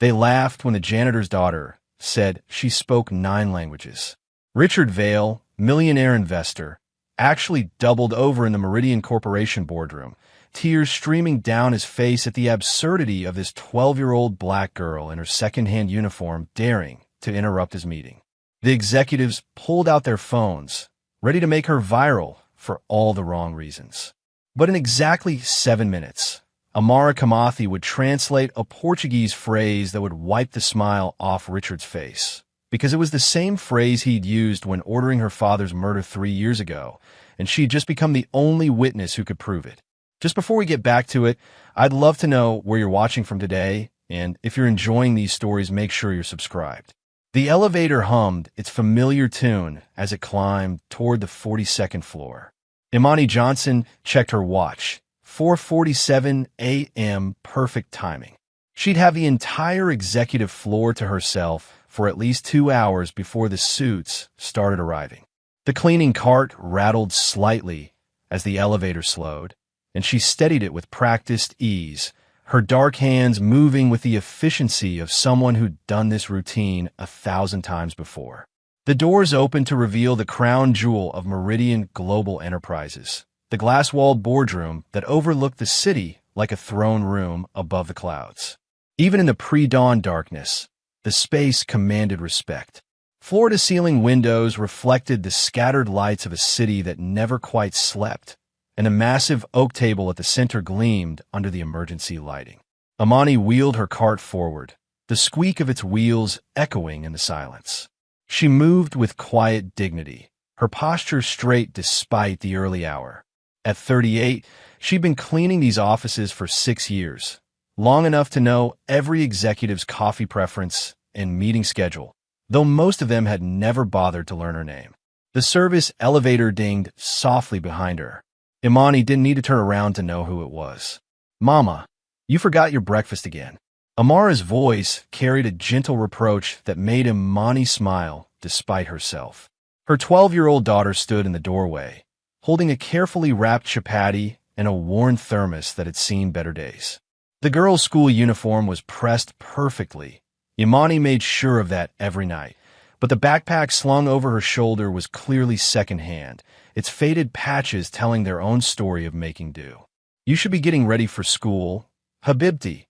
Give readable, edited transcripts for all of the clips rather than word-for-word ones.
They laughed when the janitor's daughter said she spoke 9 languages. Richard Vail, millionaire investor, actually doubled over in the Meridian Corporation boardroom, tears streaming down his face at the absurdity of this 12-year-old black girl in her second-hand uniform daring to interrupt his meeting. The executives pulled out their phones, ready to make her viral for all the wrong reasons. But in exactly 7 minutes, Amara Kamathi would translate a Portuguese phrase that would wipe the smile off Richard's face, because it was the same phrase he'd used when ordering her father's murder 3 years ago, and she'd just become the only witness who could prove it. Just before we get back to it, I'd love to know where you're watching from today, and if you're enjoying these stories, make sure you're subscribed. The elevator hummed its familiar tune as it climbed toward the 42nd floor. Imani Johnson checked her watch. 4:47 a.m. perfect timing. She'd have the entire executive floor to herself for at least 2 hours before the suits started arriving. The cleaning cart rattled slightly as the elevator slowed, and she steadied it with practiced ease, her dark hands moving with the efficiency of someone who'd done this routine 1,000 times before. The doors opened to reveal the crown jewel of Meridian Global Enterprises, the glass-walled boardroom that overlooked the city like a throne room above the clouds. Even in the pre-dawn darkness, the space commanded respect. Floor-to-ceiling windows reflected the scattered lights of a city that never quite slept, and a massive oak table at the center gleamed under the emergency lighting. Imani wheeled her cart forward, the squeak of its wheels echoing in the silence. She moved with quiet dignity, her posture straight despite the early hour. At 38, she'd been cleaning these offices for 6 years, long enough to know every executive's coffee preference and meeting schedule, though most of them had never bothered to learn her name. The service elevator dinged softly behind her. Imani didn't need to turn around to know who it was. "Mama, you forgot your breakfast again." Amara's voice carried a gentle reproach that made Imani smile despite herself. Her 12-year-old daughter stood in the doorway, holding a carefully wrapped chapati and a worn thermos that had seen better days. The girl's school uniform was pressed perfectly. Imani made sure of that every night, but the backpack slung over her shoulder was clearly secondhand, its faded patches telling their own story of making do. "You should be getting ready for school, Habibti,"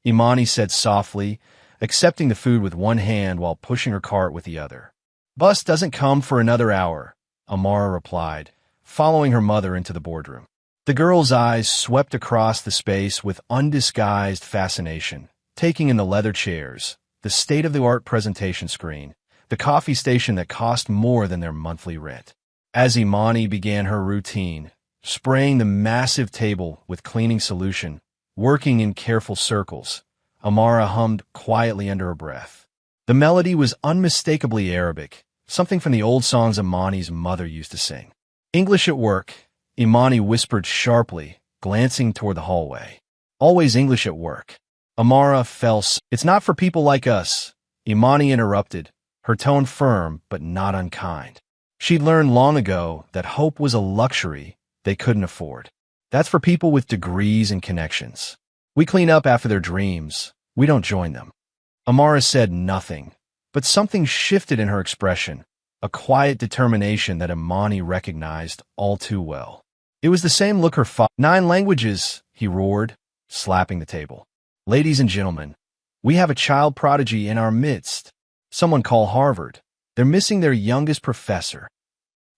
Imani said softly, accepting the food with one hand while pushing her cart with the other. "Bus doesn't come for another hour," Amara replied, following her mother into the boardroom. The girl's eyes swept across the space with undisguised fascination, taking in the leather chairs, the state-of-the-art presentation screen, the coffee station that cost more than their monthly rent. As Imani began her routine, spraying the massive table with cleaning solution, working in careful circles, Amara hummed quietly under her breath. The melody was unmistakably Arabic, something from the old songs Imani's mother used to sing. "English at work," Imani whispered sharply, glancing toward the hallway. "Always English at work." Amara fell. "It's not for people like us," Imani interrupted, her tone firm but not unkind. She'd learned long ago that hope was a luxury they couldn't afford. "That's for people with degrees and connections. We clean up after their dreams. We don't join them." Amara said nothing, but something shifted in her expression, a quiet determination that Imani recognized all too well. It was the same look her father. "9 languages," he roared, slapping the table. "Ladies and gentlemen, we have a child prodigy in our midst. Someone call Harvard. They're missing their youngest professor."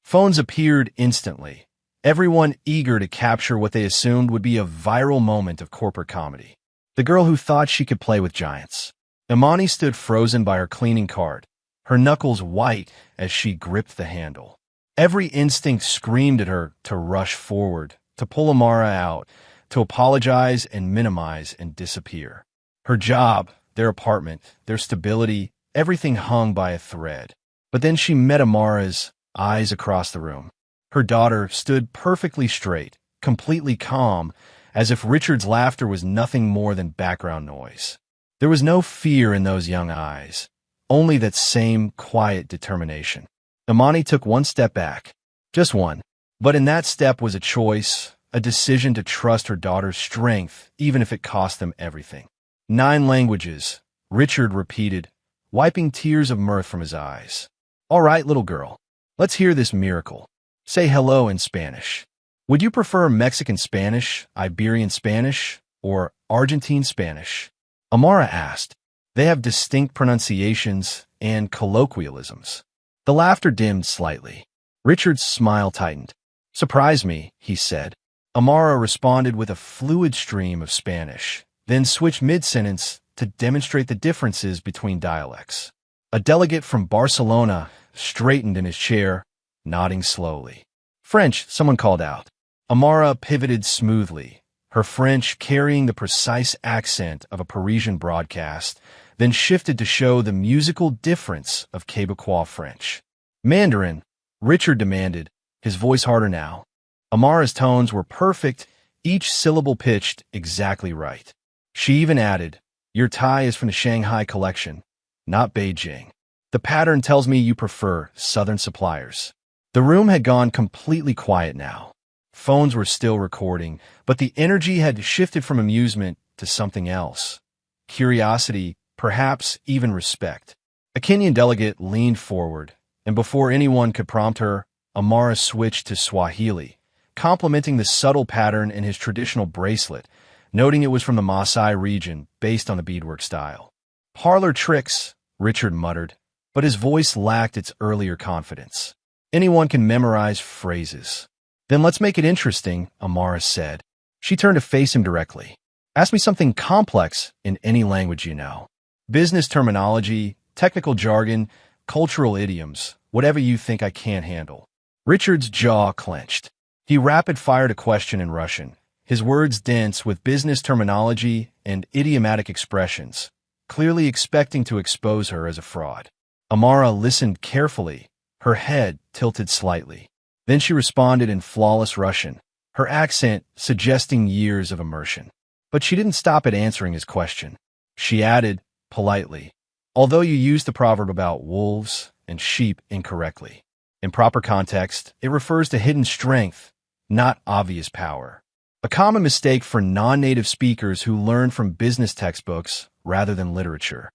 Phones appeared instantly, everyone eager to capture what they assumed would be a viral moment of corporate comedy. The girl who thought she could play with giants. Imani stood frozen by her cleaning cart, her knuckles white as she gripped the handle. Every instinct screamed at her to rush forward, to pull Amara out, to apologize and minimize and disappear. Her job, their apartment, their stability, everything hung by a thread. But then she met Amara's eyes across the room. Her daughter stood perfectly straight, completely calm, as if Richard's laughter was nothing more than background noise. There was no fear in those young eyes, only that same quiet determination. Imani took one step back, just one, but in that step was a choice, a decision to trust her daughter's strength, even if it cost them everything. 9 languages, Richard repeated, wiping tears of mirth from his eyes. All right, little girl. Let's hear this miracle. Say hello in Spanish. Would you prefer Mexican Spanish, Iberian Spanish, or Argentine Spanish? Amara asked. They have distinct pronunciations and colloquialisms. The laughter dimmed slightly. Richard's smile tightened. Surprise me, he said. Amara responded with a fluid stream of Spanish, then switched mid-sentence to demonstrate the differences between dialects. A delegate from Barcelona straightened in his chair, nodding slowly. French, someone called out. Amara pivoted smoothly, her French carrying the precise accent of a Parisian broadcast, then shifted to show the musical difference of Quebecois French. Mandarin, Richard demanded, his voice harder now. Amara's tones were perfect, each syllable pitched exactly right. She even added, your tie is from the Shanghai collection, not Beijing. The pattern tells me you prefer Southern suppliers. The room had gone completely quiet now. Phones were still recording, but the energy had shifted from amusement to something else. Curiosity, perhaps even respect. A Kenyan delegate leaned forward, and before anyone could prompt her, Amara switched to Swahili, complimenting the subtle pattern in his traditional bracelet, noting it was from the Maasai region based on the beadwork style. Parlor tricks, Richard muttered, but his voice lacked its earlier confidence. Anyone can memorize phrases. Then let's make it interesting, Amara said. She turned to face him directly. Ask me something complex in any language you know. Business terminology, technical jargon, cultural idioms, whatever you think I can't handle. Richard's jaw clenched. He rapid-fired a question in Russian, his words dense with business terminology and idiomatic expressions, clearly expecting to expose her as a fraud. Amara listened carefully, her head tilted slightly. Then she responded in flawless Russian, her accent suggesting years of immersion. But she didn't stop at answering his question. She added, politely, although you used the proverb about wolves and sheep incorrectly. In proper context, it refers to hidden strength, not obvious power. A common mistake for non-native speakers who learn from business textbooks rather than literature.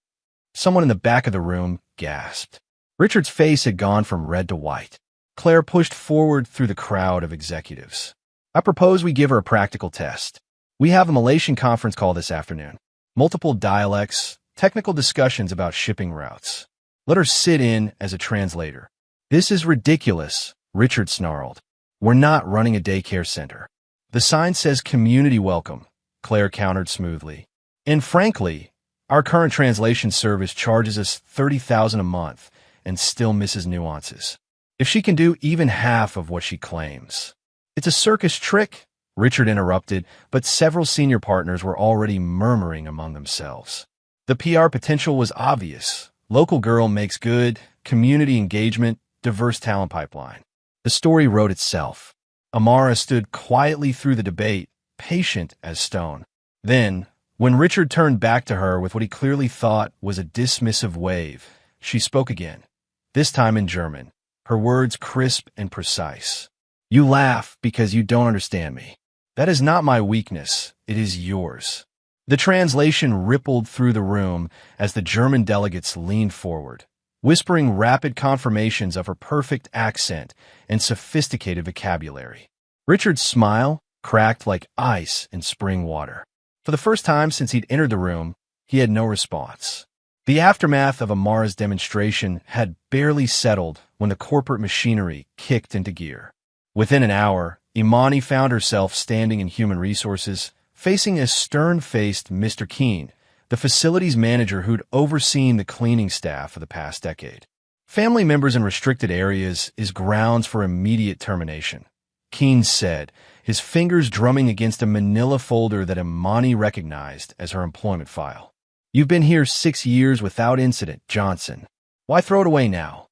Someone in the back of the room gasped. Richard's face had gone from red to white. Claire pushed forward through the crowd of executives. I propose we give her a practical test. We have a Malaysian conference call this afternoon. Multiple dialects, technical discussions about shipping routes. Let her sit in as a translator. This is ridiculous, Richard snarled. We're not running a daycare center. The sign says community welcome, Claire countered smoothly. And frankly, our current translation service charges us $30,000 a month and still misses nuances. If she can do even half of what she claims. It's a circus trick, Richard interrupted, but several senior partners were already murmuring among themselves. The PR potential was obvious. Local girl makes good, community engagement, diverse talent pipeline. The story wrote itself. Amara stood quietly through the debate, patient as stone. Then, when Richard turned back to her with what he clearly thought was a dismissive wave, she spoke again, this time in German, her words crisp and precise. You laugh because you don't understand me. That is not my weakness, it is yours. The translation rippled through the room as the German delegates leaned forward, whispering rapid confirmations of her perfect accent and sophisticated vocabulary. Richard's smile cracked like ice in spring water. For the first time since he'd entered the room, he had no response. The aftermath of Amara's demonstration had barely settled when the corporate machinery kicked into gear. Within an hour, Imani found herself standing in human resources, facing a stern-faced Mr. Keene, the facilities manager who'd overseen the cleaning staff for the past decade. Family members in restricted areas is grounds for immediate termination, Keene said, his fingers drumming against a manila folder that Imani recognized as her employment file. You've been here 6 years without incident, Johnson. Why throw it away now?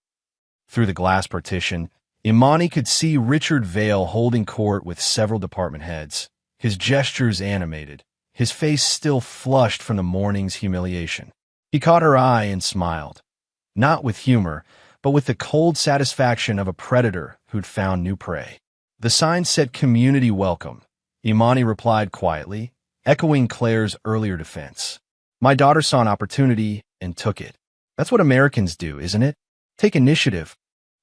Through the glass partition, Imani could see Richard Vale holding court with several department heads, his gestures animated, his face still flushed from the morning's humiliation. He caught her eye and smiled, not with humor, but with the cold satisfaction of a predator who'd found new prey. The sign said community welcome. Imani replied quietly, echoing Claire's earlier defense. My daughter saw an opportunity and took it. That's what Americans do, isn't it? Take initiative.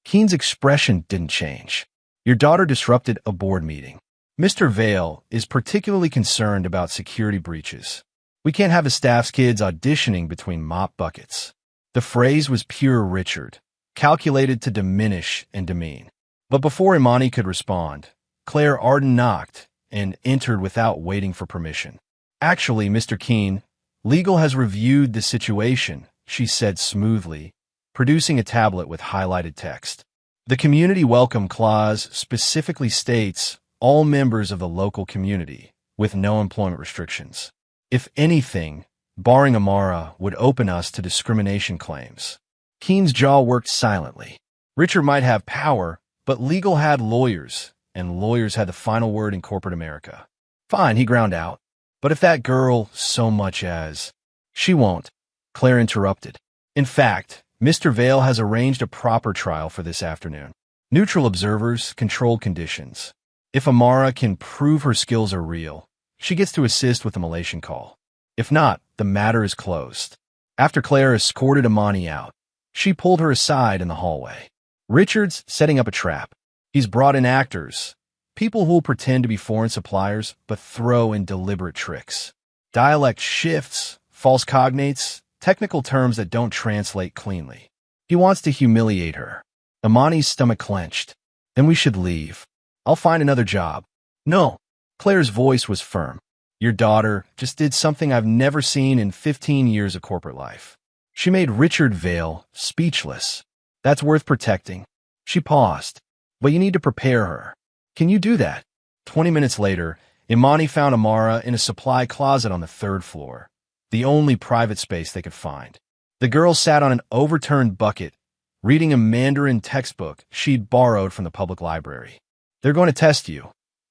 Keen's expression didn't change. Your daughter disrupted a board meeting. Mr. Vale is particularly concerned about security breaches. We can't have his staff's kids auditioning between mop buckets. The phrase was pure Richard, calculated to diminish and demean. But before Imani could respond, Claire Arden knocked and entered without waiting for permission. Actually, Mr. Keen, legal has reviewed the situation, she said smoothly, producing a tablet with highlighted text. The community welcome clause specifically states all members of the local community, with no employment restrictions. If anything, barring Amara would open us to discrimination claims. Keen's jaw worked silently. Richard might have power, but legal had lawyers, and lawyers had the final word in corporate America. Fine, he ground out. But if that girl so much as... She won't, Claire interrupted. In fact, Mr. Vale has arranged a proper trial for this afternoon. Neutral observers, controlled conditions. If Amara can prove her skills are real, she gets to assist with the Malaysian call. If not, the matter is closed. After Claire escorted Imani out, she pulled her aside in the hallway. Richard's setting up a trap. He's brought in actors, people who will pretend to be foreign suppliers but throw in deliberate tricks. Dialect shifts, false cognates, technical terms that don't translate cleanly. He wants to humiliate her. Imani's stomach clenched. Then we should leave. I'll find another job. No. Claire's voice was firm. Your daughter just did something I've never seen in 15 years of corporate life. She made Richard Vale speechless. That's worth protecting. She paused. But you need to prepare her. Can you do that? 20 minutes later, Imani found Amara in a supply closet on the 3rd floor, the only private space they could find. The girl sat on an overturned bucket, reading a Mandarin textbook she'd borrowed from the public library. They're going to test you,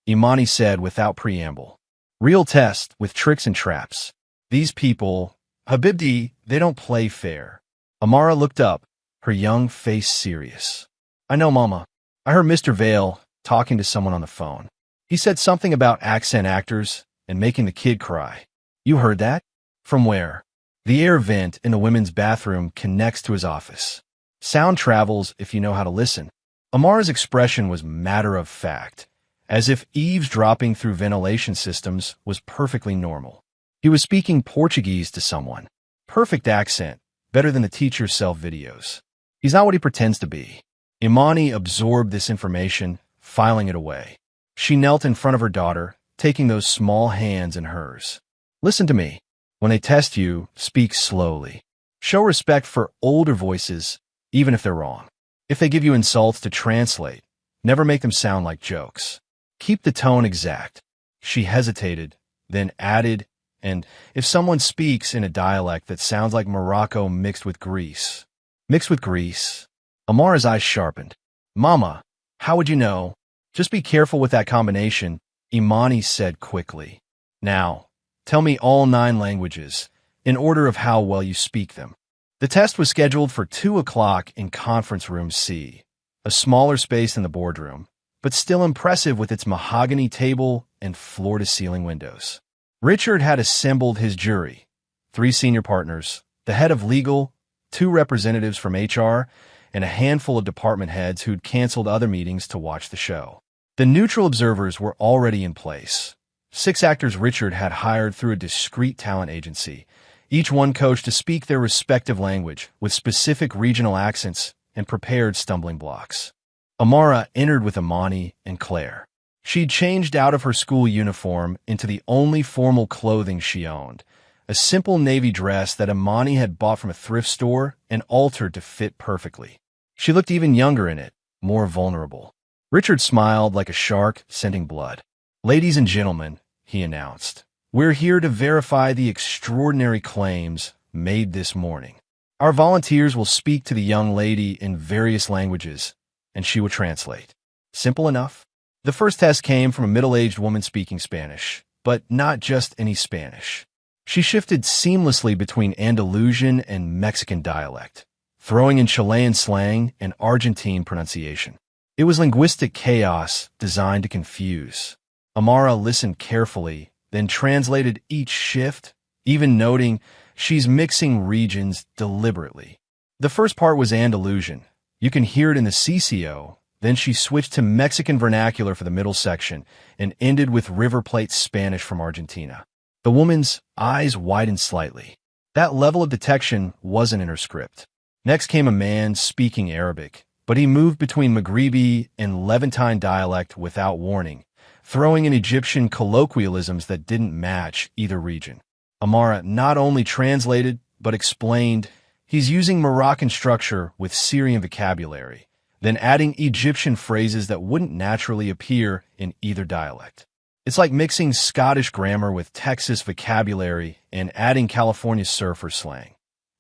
Imani said without preamble. Real test with tricks and traps. These people, Habibdi, they don't play fair. Amara looked up, her young face serious. I know, Mama. I heard Mr. Vale talking to someone on the phone. He said something about accent actors and making the kid cry. You heard that? From where? The air vent in the women's bathroom connects to his office. Sound travels if you know how to listen. Amara's expression was matter of fact, as if eavesdropping through ventilation systems was perfectly normal. He was speaking Portuguese to someone. Perfect accent, better than the teacher's self-videos. He's not what he pretends to be. Imani absorbed this information, filing it away. She knelt in front of her daughter, taking those small hands in hers. Listen to me. When they test you, speak slowly. Show respect for older voices, even if they're wrong. If they give you insults to translate, never make them sound like jokes. Keep the tone exact. She hesitated, then added, and if someone speaks in a dialect that sounds like Morocco mixed with Greece. Mixed with Greece? Amara's eyes sharpened. Mama, how would you know? Just be careful with that combination, Imani said quickly. Now, tell me all 9 languages, in order of how well you speak them. The test was scheduled for 2 o'clock in Conference Room C, a smaller space than the boardroom, but still impressive with its mahogany table and floor-to-ceiling windows. Richard had assembled his jury, 3 senior partners, the head of legal, 2 representatives from HR, and a handful of department heads who'd canceled other meetings to watch the show. The neutral observers were already in place. 6 actors Richard had hired through a discreet talent agency, each one coached to speak their respective language with specific regional accents and prepared stumbling blocks. Amara entered with Imani and Claire. She'd changed out of her school uniform into the only formal clothing she owned, a simple navy dress that Imani had bought from a thrift store and altered to fit perfectly. She looked even younger in it, more vulnerable. Richard smiled like a shark scenting blood. Ladies and gentlemen, he announced, we're here to verify the extraordinary claims made this morning. Our volunteers will speak to the young lady in various languages, and she will translate. Simple enough. The first test came from a middle-aged woman speaking Spanish, but not just any Spanish. She shifted seamlessly between Andalusian and Mexican dialect, throwing in Chilean slang and Argentine pronunciation. It was linguistic chaos designed to confuse. Amara listened carefully, then translated each shift, even noting She's mixing regions deliberately. The first part was Andalusian. You can hear it in the CCO. Then she switched to Mexican vernacular for the middle section and ended with River Plate Spanish from Argentina. The woman's eyes widened slightly. That level of detection wasn't in her script. Next came a man speaking Arabic, but he moved between Maghribi and Levantine dialect without warning, throwing in Egyptian colloquialisms that didn't match either region. Amara not only translated, but explained he's using Moroccan structure with Syrian vocabulary, then adding Egyptian phrases that wouldn't naturally appear in either dialect. It's like mixing Scottish grammar with Texas vocabulary and adding California surfer slang.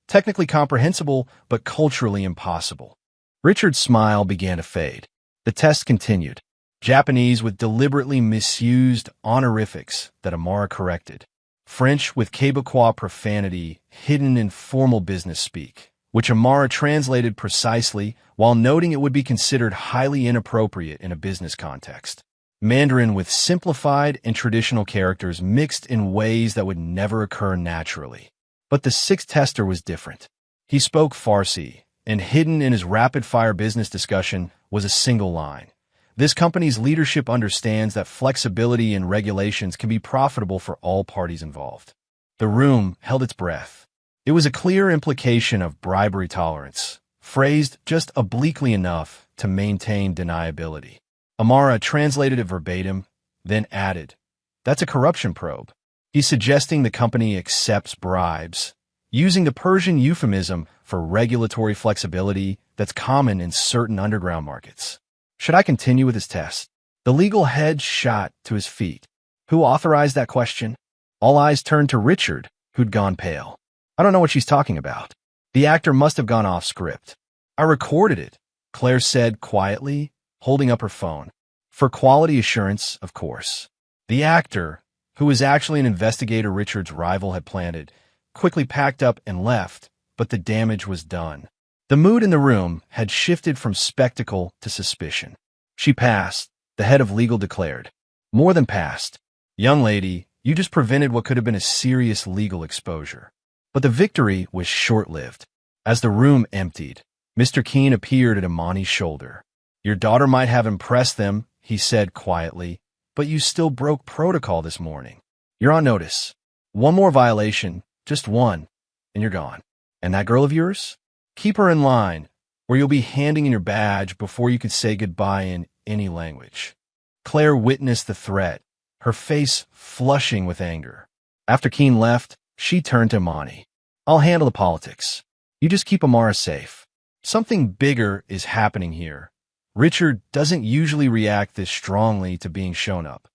Technically comprehensible, but culturally impossible. Richard's smile began to fade. The test continued. Japanese with deliberately misused honorifics that Amara corrected. French with Quebecois profanity hidden in formal business speak, which Amara translated precisely while noting it would be considered highly inappropriate in a business context. Mandarin with simplified and traditional characters mixed in ways that would never occur naturally. But the sixth tester was different. He spoke Farsi, and hidden in his rapid-fire business discussion was a single line. This company's leadership understands that flexibility in regulations can be profitable for all parties involved. The room held its breath. It was a clear implication of bribery tolerance, phrased just obliquely enough to maintain deniability. Amara translated it verbatim, then added, "That's a corruption probe." He's suggesting the company accepts bribes, using the Persian euphemism for regulatory flexibility that's common in certain underground markets. Should I continue with his test? The legal head shot to his feet. Who authorized that question? All eyes turned to Richard, who'd gone pale. I don't know what she's talking about. The actor must have gone off script. I recorded it, Claire said quietly, holding up her phone. For quality assurance, of course. The actor, who was actually an investigator Richard's rival had planted, quickly packed up and left, but the damage was done. The mood in the room had shifted from spectacle to suspicion. She passed, the head of legal declared. More than passed. Young lady, you just prevented what could have been a serious legal exposure. But the victory was short-lived. As the room emptied, Mr. Keene appeared at Imani's shoulder. Your daughter might have impressed them, he said quietly, but you still broke protocol this morning. You're on notice. One more violation, just one, and you're gone. And that girl of yours? Keep her in line, or you'll be handing in your badge before you could say goodbye in any language. Claire witnessed the threat, her face flushing with anger. After Keene left, she turned to Imani. I'll handle the politics. You just keep Amara safe. Something bigger is happening here. Richard doesn't usually react this strongly to being shown up.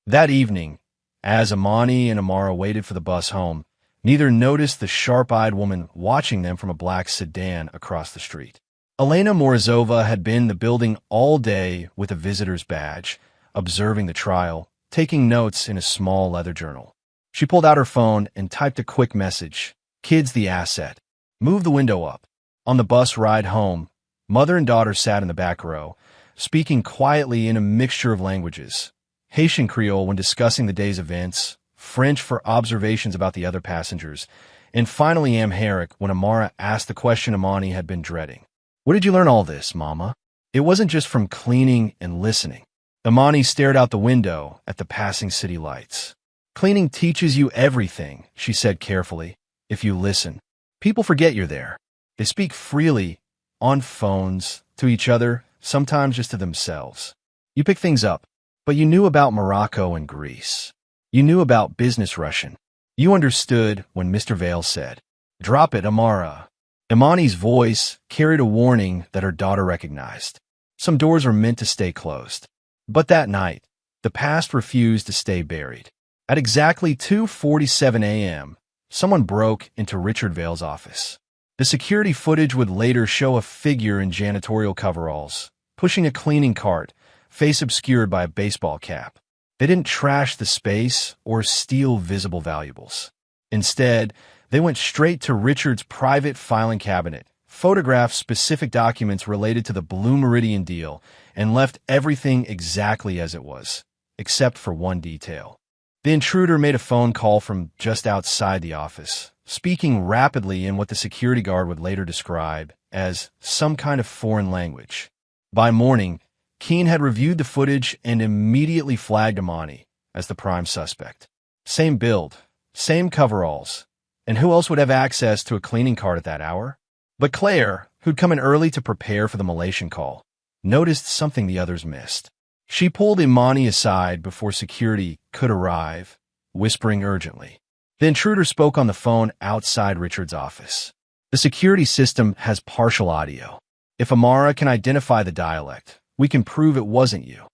That evening, as Imani and Amara waited for the bus home, neither noticed the sharp-eyed woman watching them from a black sedan across the street. Elena Morozova had been in the building all day with a visitor's badge, observing the trial, taking notes in a small leather journal. She pulled out her phone and typed a quick message. Kids the asset. Move the window up. On the bus ride home, mother and daughter sat in the back row, speaking quietly in a mixture of languages. Haitian Creole when discussing the day's events, French for observations about the other passengers, and finally Amharic when Amara asked the question Imani had been dreading. Where did you learn all this, Mama? It wasn't just from cleaning and listening. Imani stared out the window at the passing city lights. Cleaning teaches you everything, she said carefully, if you listen. People forget you're there. They speak freely, on phones, to each other, sometimes just to themselves. You pick things up, but you knew about Morocco and Greece. You knew about business Russian. You understood when Mr. Vale said, "Drop it, Amara." Imani's voice carried a warning that her daughter recognized. Some doors were meant to stay closed. But that night, the past refused to stay buried. At exactly 2:47 a.m., someone broke into Richard Vale's office. The security footage would later show a figure in janitorial coveralls, pushing a cleaning cart, face obscured by a baseball cap. They didn't trash the space or steal visible valuables. Instead, they went straight to Richard's private filing cabinet, photographed specific documents related to the Blue Meridian deal, and left everything exactly as it was, except for one detail. The intruder made a phone call from just outside the office, speaking rapidly in what the security guard would later describe as some kind of foreign language. By morning, Keene had reviewed the footage and immediately flagged Imani as the prime suspect. Same build, same coveralls, and who else would have access to a cleaning cart at that hour? But Claire, who'd come in early to prepare for the Malaysian call, noticed something the others missed. She pulled Imani aside before security could arrive, whispering urgently. The intruder spoke on the phone outside Richard's office. The security system has partial audio. If Amara can identify the dialect, we can prove it wasn't you.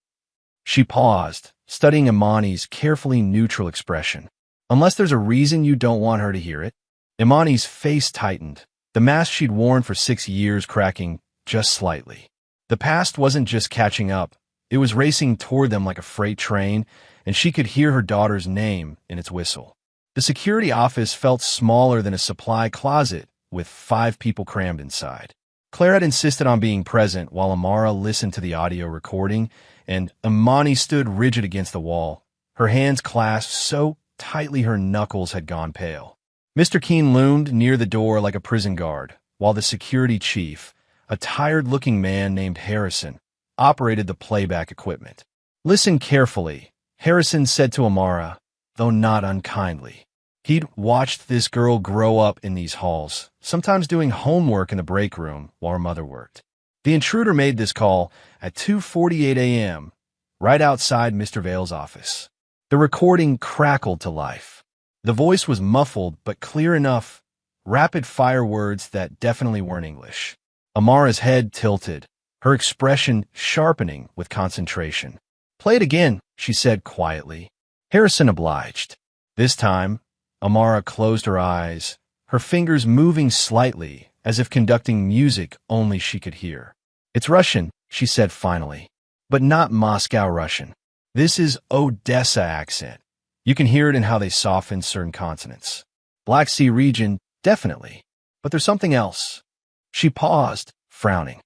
She paused, studying Imani's carefully neutral expression. Unless there's a reason you don't want her to hear it. Imani's face tightened, the mask she'd worn for 6 years cracking just slightly. The past wasn't just catching up, it was racing toward them like a freight train, and she could hear her daughter's name in its whistle. The security office felt smaller than a supply closet, with 5 people crammed inside. Claire had insisted on being present while Amara listened to the audio recording, and Imani stood rigid against the wall, her hands clasped so tightly her knuckles had gone pale. Mr. Keene loomed near the door like a prison guard, while the security chief, a tired-looking man named Harrison, operated the playback equipment. Listen carefully, Harrison said to Amara, though not unkindly. He'd watched this girl grow up in these halls, sometimes doing homework in the break room while her mother worked. The intruder made this call at 2:48 a.m., right outside Mr. Vale's office. The recording crackled to life. The voice was muffled but clear enough, rapid-fire words that definitely weren't English. Amara's head tilted, her expression sharpening with concentration. "Play it again," she said quietly. Harrison obliged. This time, Amara closed her eyes, her fingers moving slightly as if conducting music only she could hear. "It's Russian," she said finally, "but not Moscow Russian. This is Odessa accent. You can hear it in how they soften certain consonants. Black Sea region, definitely. But there's something else." She paused, frowning.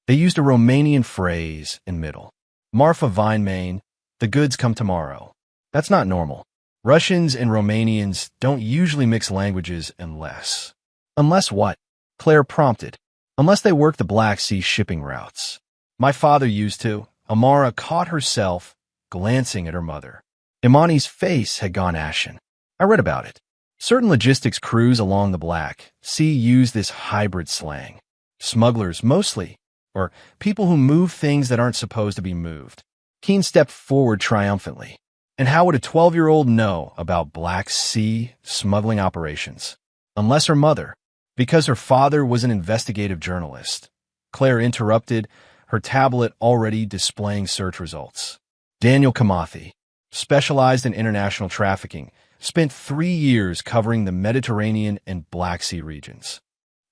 They used a Romanian phrase in middle. "Marfa Vinemain, the goods come tomorrow." That's not normal. Russians and Romanians don't usually mix languages unless... Unless what? Claire prompted. Unless they work the Black Sea shipping routes. My father used to. Amara caught herself glancing at her mother. Imani's face had gone ashen. I read about it. Certain logistics crews along the Black Sea use this hybrid slang. Smugglers, mostly, or people who move things that aren't supposed to be moved. Keene stepped forward triumphantly. And how would a 12-year-old know about Black Sea smuggling operations? Unless her mother, because her father was an investigative journalist. Claire interrupted, her tablet already displaying search results. Daniel Kamathi, specialized in international trafficking, spent 3 years covering the Mediterranean and Black Sea regions.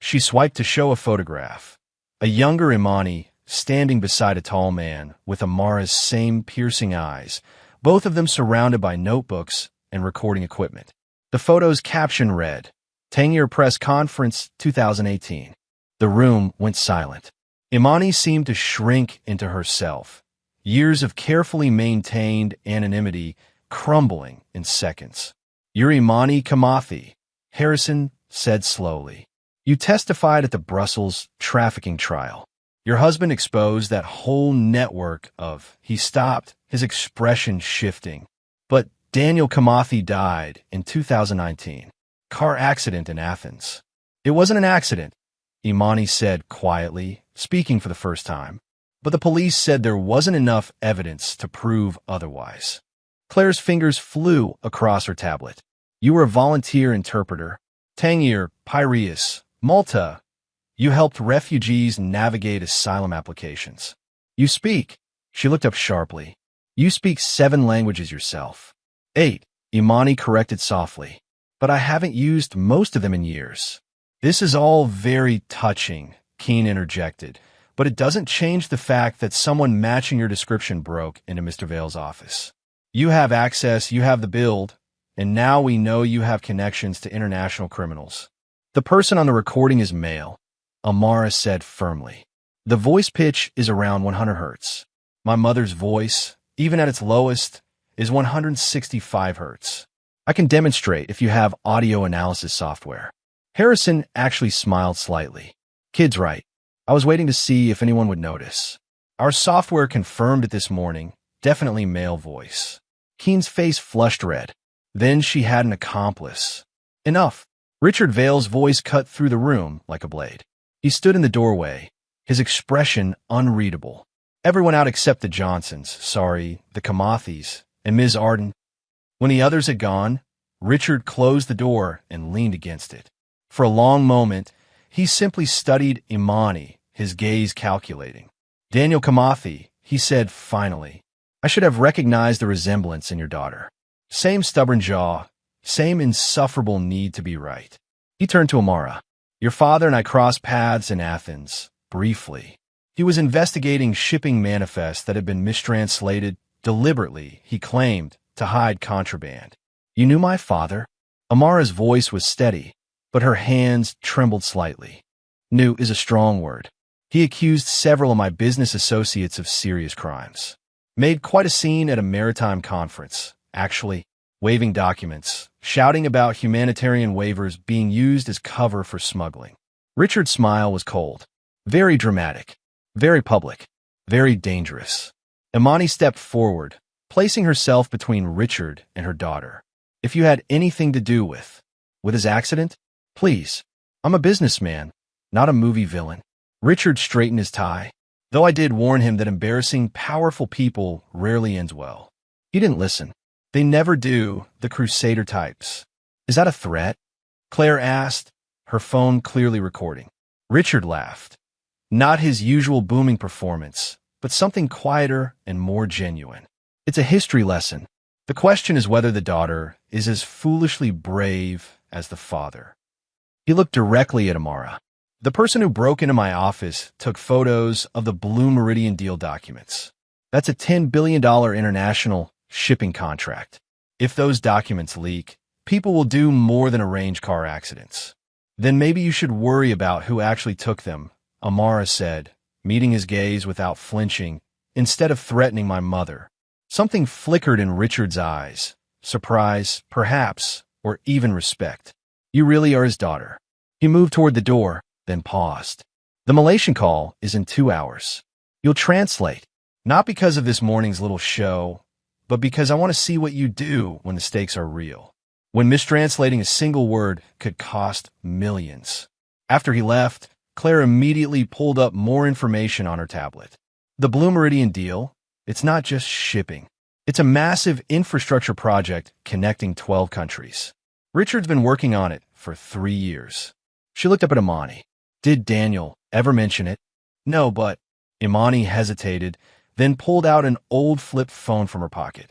She swiped to show a photograph. A younger Imani standing beside a tall man with Amara's same piercing eyes, both of them surrounded by notebooks and recording equipment. The photo's caption read, "Tangier Press Conference 2018. The room went silent. Imani seemed to shrink into herself, years of carefully maintained anonymity crumbling in seconds. "You're Imani Kamathi," Harrison said slowly. "You testified at the Brussels trafficking trial. Your husband exposed that whole network of..." He stopped, his expression shifting. "But Daniel Kamathi died in 2019. Car accident in Athens." "It wasn't an accident," Imani said quietly, speaking for the first time. "But the police said there wasn't enough evidence to prove otherwise." Claire's fingers flew across her tablet. "You were a volunteer interpreter. Tangier, Piraeus, Malta. You helped refugees navigate asylum applications. You speak..." She looked up sharply. "You speak 7 languages yourself." 8, Imani corrected softly. "But I haven't used most of them in years." "This is all very touching," Keene interjected, "but it doesn't change the fact that someone matching your description broke into Mr. Vale's office. You have access, you have the build, and now we know you have connections to international criminals. The person on the recording is male," Amara said firmly. "The voice pitch is around 100 hertz. My mother's voice, even at its lowest, is 165 hertz. I can demonstrate if you have audio analysis software. Harrison actually smiled slightly. Kid's right. I was waiting to see if anyone would notice. Our software confirmed it this morning. Definitely male voice. Keen's face flushed red. Then she had an accomplice. Enough. Richard Vale's voice cut through the room like a blade. He stood in the doorway, his expression unreadable. Everyone out except the Johnsons, the Kamathis, and Ms. Arden. When the others had gone, Richard closed the door and leaned against it. For a long moment, he simply studied Imani, his gaze calculating. Daniel Kamathi, he said finally, I should have recognized the resemblance in your daughter. Same stubborn jaw, same insufferable need to be right. He turned to Amara. Your father and I crossed paths in Athens, briefly. He was investigating shipping manifests that had been mistranslated deliberately, he claimed, to hide contraband. You knew my father? Amara's voice was steady, but her hands trembled slightly. Knew is a strong word. He accused several of my business associates of serious crimes. Made quite a scene at a maritime conference, actually, waving documents, shouting about humanitarian waivers being used as cover for smuggling. Richard's smile was cold, very dramatic, very public, very dangerous. Imani stepped forward, placing herself between Richard and her daughter. If you had anything to do with his accident, please. I'm a businessman, not a movie villain. Richard straightened his tie, though I did warn him that embarrassing powerful people rarely ends well. He didn't listen. They never do, the crusader types. Is that a threat? Claire asked, her phone clearly recording. Richard laughed. Not his usual booming performance, but something quieter and more genuine. It's a history lesson. The question is whether the daughter is as foolishly brave as the father. He looked directly at Amara. The person who broke into my office took photos of the Blue Meridian deal documents. That's a $10 billion international shipping contract. If those documents leak, people will do more than arrange car accidents. Then maybe you should worry about who actually took them, Amara said, meeting his gaze without flinching, instead of threatening my mother. Something flickered in Richard's eyes. Surprise, perhaps, or even respect. You really are his daughter. He moved toward the door, then paused. The Malaysian call is in 2 hours. You'll translate, not because of this morning's little show, but because I want to see what you do when the stakes are real. When mistranslating a single word could cost millions. After he left, Claire immediately pulled up more information on her tablet. The Blue Meridian deal, it's not just shipping. It's a massive infrastructure project connecting 12 countries. Richard's been working on it for 3 years. She looked up at Imani. Did Daniel ever mention it? No, but Imani hesitated, then pulled out an old flip phone from her pocket.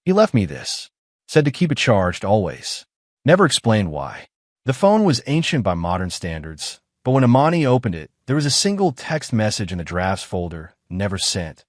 He left me this. Said to keep it charged always. Never explained why. The phone was ancient by modern standards, but when Imani opened it, there was a single text message in the drafts folder, never sent.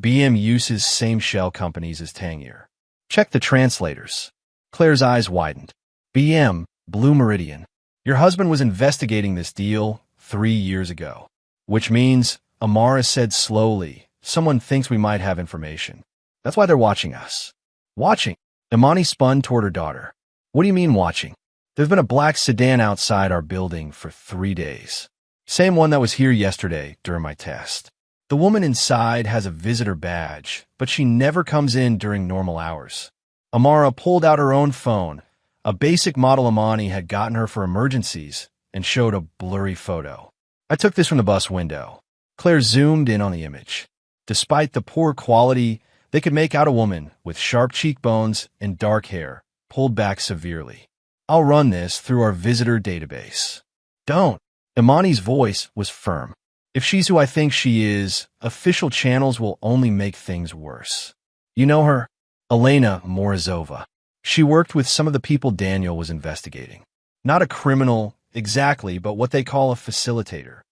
BM uses same shell companies as Tangier. Check the translators. Claire's eyes widened. BM, Blue Meridian. Your husband was investigating this deal 3 years ago. Which means, Amara said slowly, someone thinks we might have information. That's why they're watching us. Watching? Imani spun toward her daughter. What do you mean watching? There's been a black sedan outside our building for 3 days. Same one that was here yesterday during my test. The woman inside has a visitor badge, but she never comes in during normal hours. Amara pulled out her own phone, a basic model Imani had gotten her for emergencies, and showed a blurry photo. I took this from the bus window. Claire zoomed in on the image. Despite the poor quality, they could make out a woman with sharp cheekbones and dark hair, pulled back severely. I'll run this through our visitor database. Don't. Imani's voice was firm. If she's who I think she is, official channels will only make things worse. You know her? Elena Morozova. She worked with some of the people Daniel was investigating. Not a criminal, exactly, but what they call a facilitator.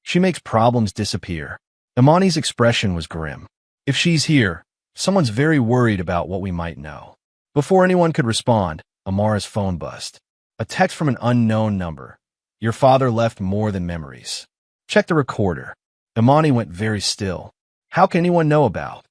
She makes problems disappear. Imani's expression was grim. If she's here, someone's very worried about what we might know. Before anyone could respond, Amara's phone buzzed. A text from an unknown number. Your father left more than memories. Check the recorder. Imani went very still. How can anyone know about?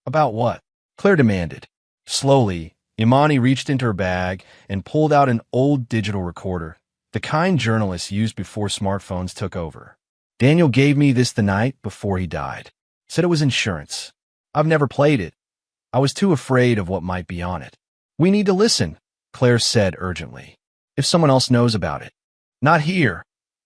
About what? Claire demanded. Slowly, Imani reached into her bag and pulled out an old digital recorder, the kind journalists used before smartphones took over. Daniel gave me this the night before he died. Said it was insurance. I've never played it. I was too afraid of what might be on it. We need to listen, Claire said urgently. If someone else knows about it. Not here,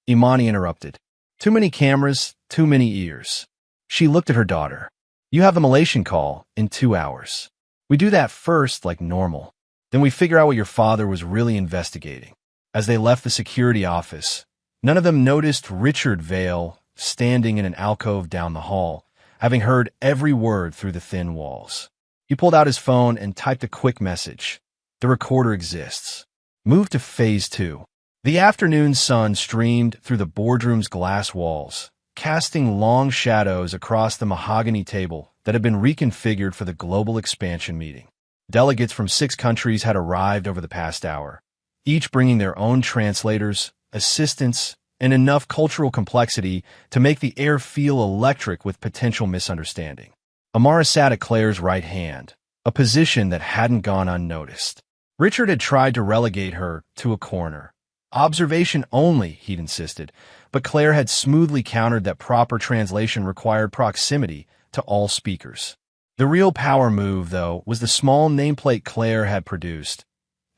Imani interrupted. Too many cameras, too many ears. She looked at her daughter. You have the Malaysian call in 2 hours. We do that first like normal. Then we figure out what your father was really investigating. As they left the security office, none of them noticed Richard Vale standing in an alcove down the hall, having heard every word through the thin walls. He pulled out his phone and typed a quick message. The recorder exists. Move to phase 2. The afternoon sun streamed through the boardroom's glass walls, casting long shadows across the mahogany table that had been reconfigured for the global expansion meeting. Delegates from 6 countries had arrived over the past hour, each bringing their own translators, assistants, and enough cultural complexity to make the air feel electric with potential misunderstanding. Amara sat at Claire's right hand, a position that hadn't gone unnoticed. Richard had tried to relegate her to a corner. Observation only, he'd insisted, but Claire had smoothly countered that proper translation required proximity to all speakers. The real power move, though, was the small nameplate Claire had produced,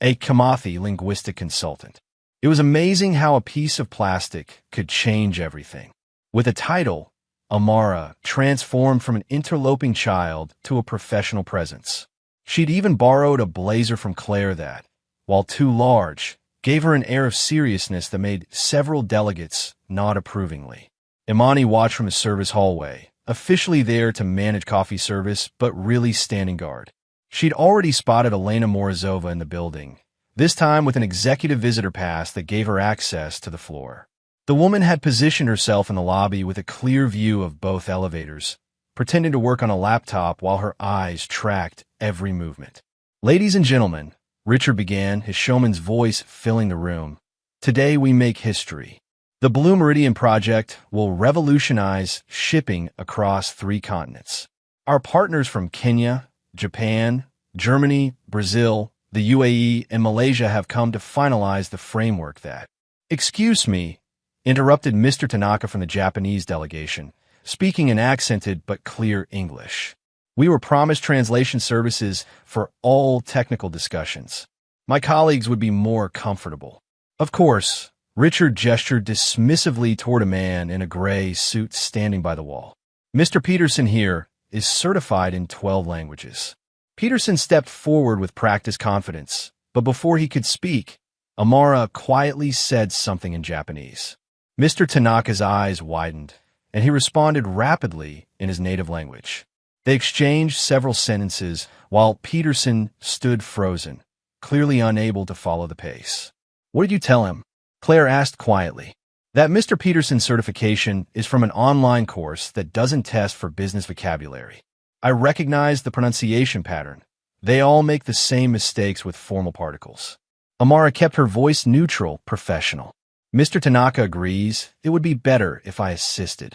a Kamathi linguistic consultant. It was amazing how a piece of plastic could change everything. With a title, Amara transformed from an interloping child to a professional presence. She'd even borrowed a blazer from Claire that, while too large, gave her an air of seriousness that made several delegates nod approvingly. Imani watched from his service hallway, officially there to manage coffee service, but really standing guard. She'd already spotted Elena Morozova in the building, this time with an executive visitor pass that gave her access to the floor. The woman had positioned herself in the lobby with a clear view of both elevators, pretending to work on a laptop while her eyes tracked every movement. Ladies and gentlemen, Richard began, his showman's voice filling the room. Today we make history. The Blue Meridian Project will revolutionize shipping across 3 continents. Our partners from Kenya, Japan, Germany, Brazil, the UAE, and Malaysia have come to finalize the framework that— Excuse me, interrupted Mr. Tanaka from the Japanese delegation, speaking in accented but clear English. We were promised translation services for all technical discussions. My colleagues would be more comfortable. Of course, Richard gestured dismissively toward a man in a gray suit standing by the wall. Mr. Peterson here is certified in 12 languages. Peterson stepped forward with practiced confidence, but before he could speak, Amara quietly said something in Japanese. Mr. Tanaka's eyes widened, and he responded rapidly in his native language. They exchanged several sentences while Peterson stood frozen, clearly unable to follow the pace. What did you tell him? Claire asked quietly. That Mr. Peterson's certification is from an online course that doesn't test for business vocabulary. I recognized the pronunciation pattern. They all make the same mistakes with formal particles. Amara kept her voice neutral, professional. Mr. Tanaka agrees. It would be better if I assisted.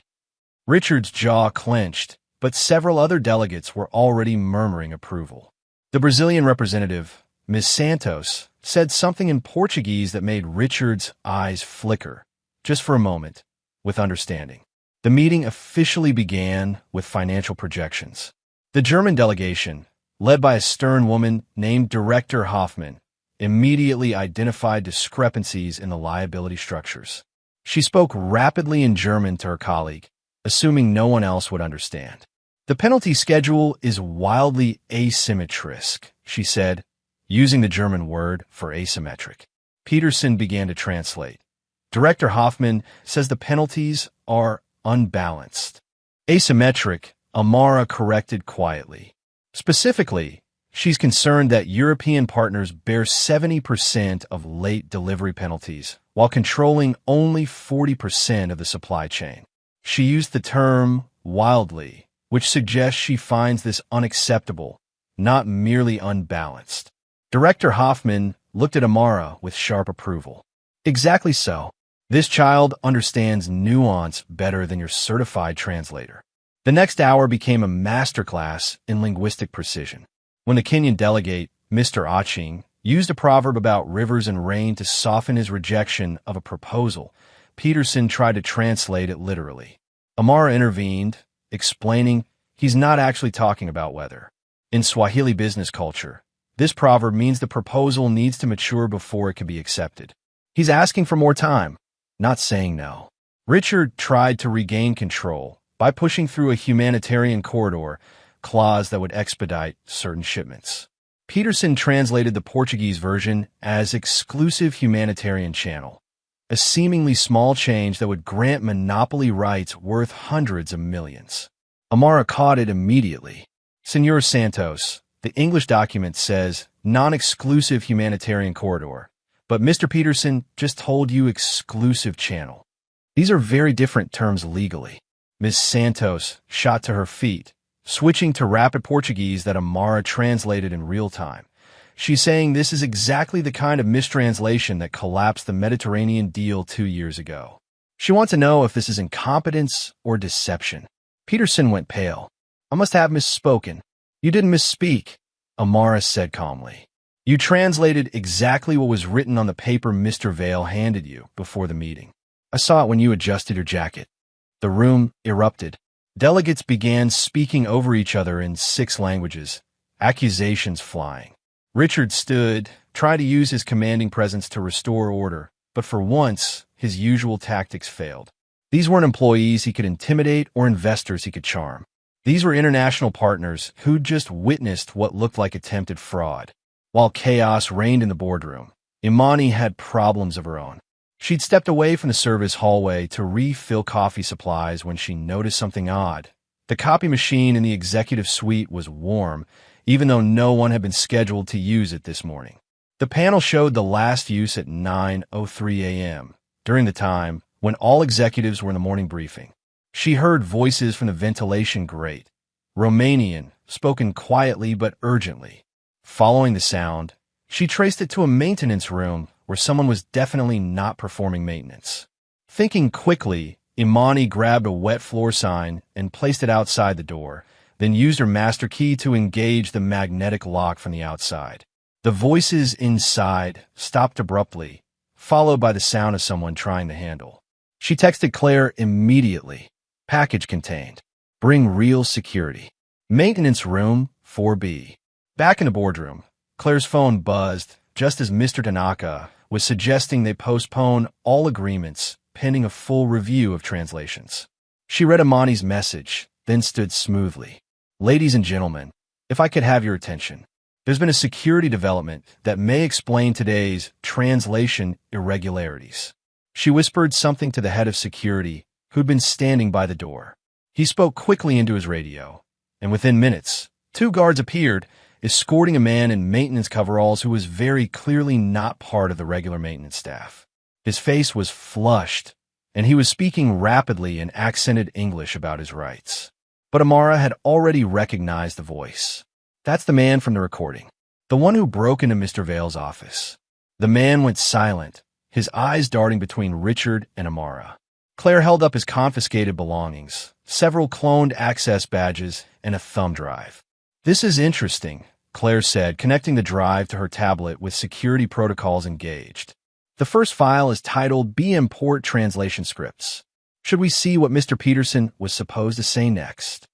Richard's jaw clenched, but several other delegates were already murmuring approval. The Brazilian representative, Ms. Santos, said something in Portuguese that made Richard's eyes flicker, just for a moment, with understanding. The meeting officially began with financial projections. The German delegation, led by a stern woman named Director Hoffman, immediately identified discrepancies in the liability structures. She spoke rapidly in German to her colleague, assuming no one else would understand. The penalty schedule is wildly asymmetric, she said, using the German word for asymmetric. Peterson began to translate. Director Hoffman says the penalties are unbalanced. Asymmetric, Amara corrected quietly. Specifically, she's concerned that European partners bear 70% of late delivery penalties, while controlling only 40% of the supply chain. She used the term wildly, which suggests she finds this unacceptable, not merely unbalanced. Director Hoffman looked at Amara with sharp approval. Exactly so. This child understands nuance better than your certified translator. The next hour became a masterclass in linguistic precision. When the Kenyan delegate, Mr. Aching, used a proverb about rivers and rain to soften his rejection of a proposal. Peterson tried to translate it literally. Amara intervened, explaining he's not actually talking about weather. In Swahili business culture, this proverb means the proposal needs to mature before it can be accepted. He's asking for more time, not saying no. Richard tried to regain control by pushing through a humanitarian corridor clause that would expedite certain shipments. Peterson translated the Portuguese version as exclusive humanitarian channel, a seemingly small change that would grant monopoly rights worth hundreds of millions. Amara caught it immediately. Senor Santos, the English document says non-exclusive humanitarian corridor, but Mr. Peterson just told you exclusive channel. These are very different terms legally. Ms. Santos shot to her feet, switching to rapid Portuguese that Amara translated in real time. She's saying this is exactly the kind of mistranslation that collapsed the Mediterranean deal 2 years ago. She wants to know if this is incompetence or deception. Peterson went pale. I must have misspoken. You didn't misspeak, Amara said calmly. You translated exactly what was written on the paper Mr. Vale handed you before the meeting. I saw it when you adjusted your jacket. The room erupted. Delegates began speaking over each other in 6 languages, accusations flying. Richard stood, trying to use his commanding presence to restore order, but for once, his usual tactics failed. These weren't employees he could intimidate or investors he could charm. These were international partners who'd just witnessed what looked like attempted fraud. While chaos reigned in the boardroom, Imani had problems of her own. She'd stepped away from the service hallway to refill coffee supplies when she noticed something odd. The copy machine in the executive suite was warm, even though no one had been scheduled to use it this morning. The panel showed the last use at 9:03 a.m., during the time when all executives were in the morning briefing. She heard voices from the ventilation grate, Romanian, spoken quietly but urgently. Following the sound, she traced it to a maintenance room where someone was definitely not performing maintenance. Thinking quickly, Imani grabbed a wet floor sign and placed it outside the door, then used her master key to engage the magnetic lock from the outside. The voices inside stopped abruptly, followed by the sound of someone trying the handle. She texted Claire immediately. Package contained. Bring real security. Maintenance room 4B. Back in the boardroom, Claire's phone buzzed just as Mr. Tanaka was suggesting they postpone all agreements pending a full review of translations. She read Imani's message, then stood smoothly. Ladies and gentlemen, if I could have your attention. There's been a security development that may explain today's translation irregularities. She whispered something to the head of security, who'd been standing by the door. He spoke quickly into his radio, and within minutes, 2 guards appeared, escorting a man in maintenance coveralls who was very clearly not part of the regular maintenance staff. His face was flushed, and he was speaking rapidly in accented English about his rights. But Amara had already recognized the voice. That's the man from the recording, the one who broke into Mr. Vale's office. The man went silent, his eyes darting between Richard and Amara. Claire held up his confiscated belongings, several cloned access badges, and a thumb drive. This is interesting, Claire said, connecting the drive to her tablet with security protocols engaged. The first file is titled BM Port Translation Scripts. Should we see what Mr. Peterson was supposed to say next?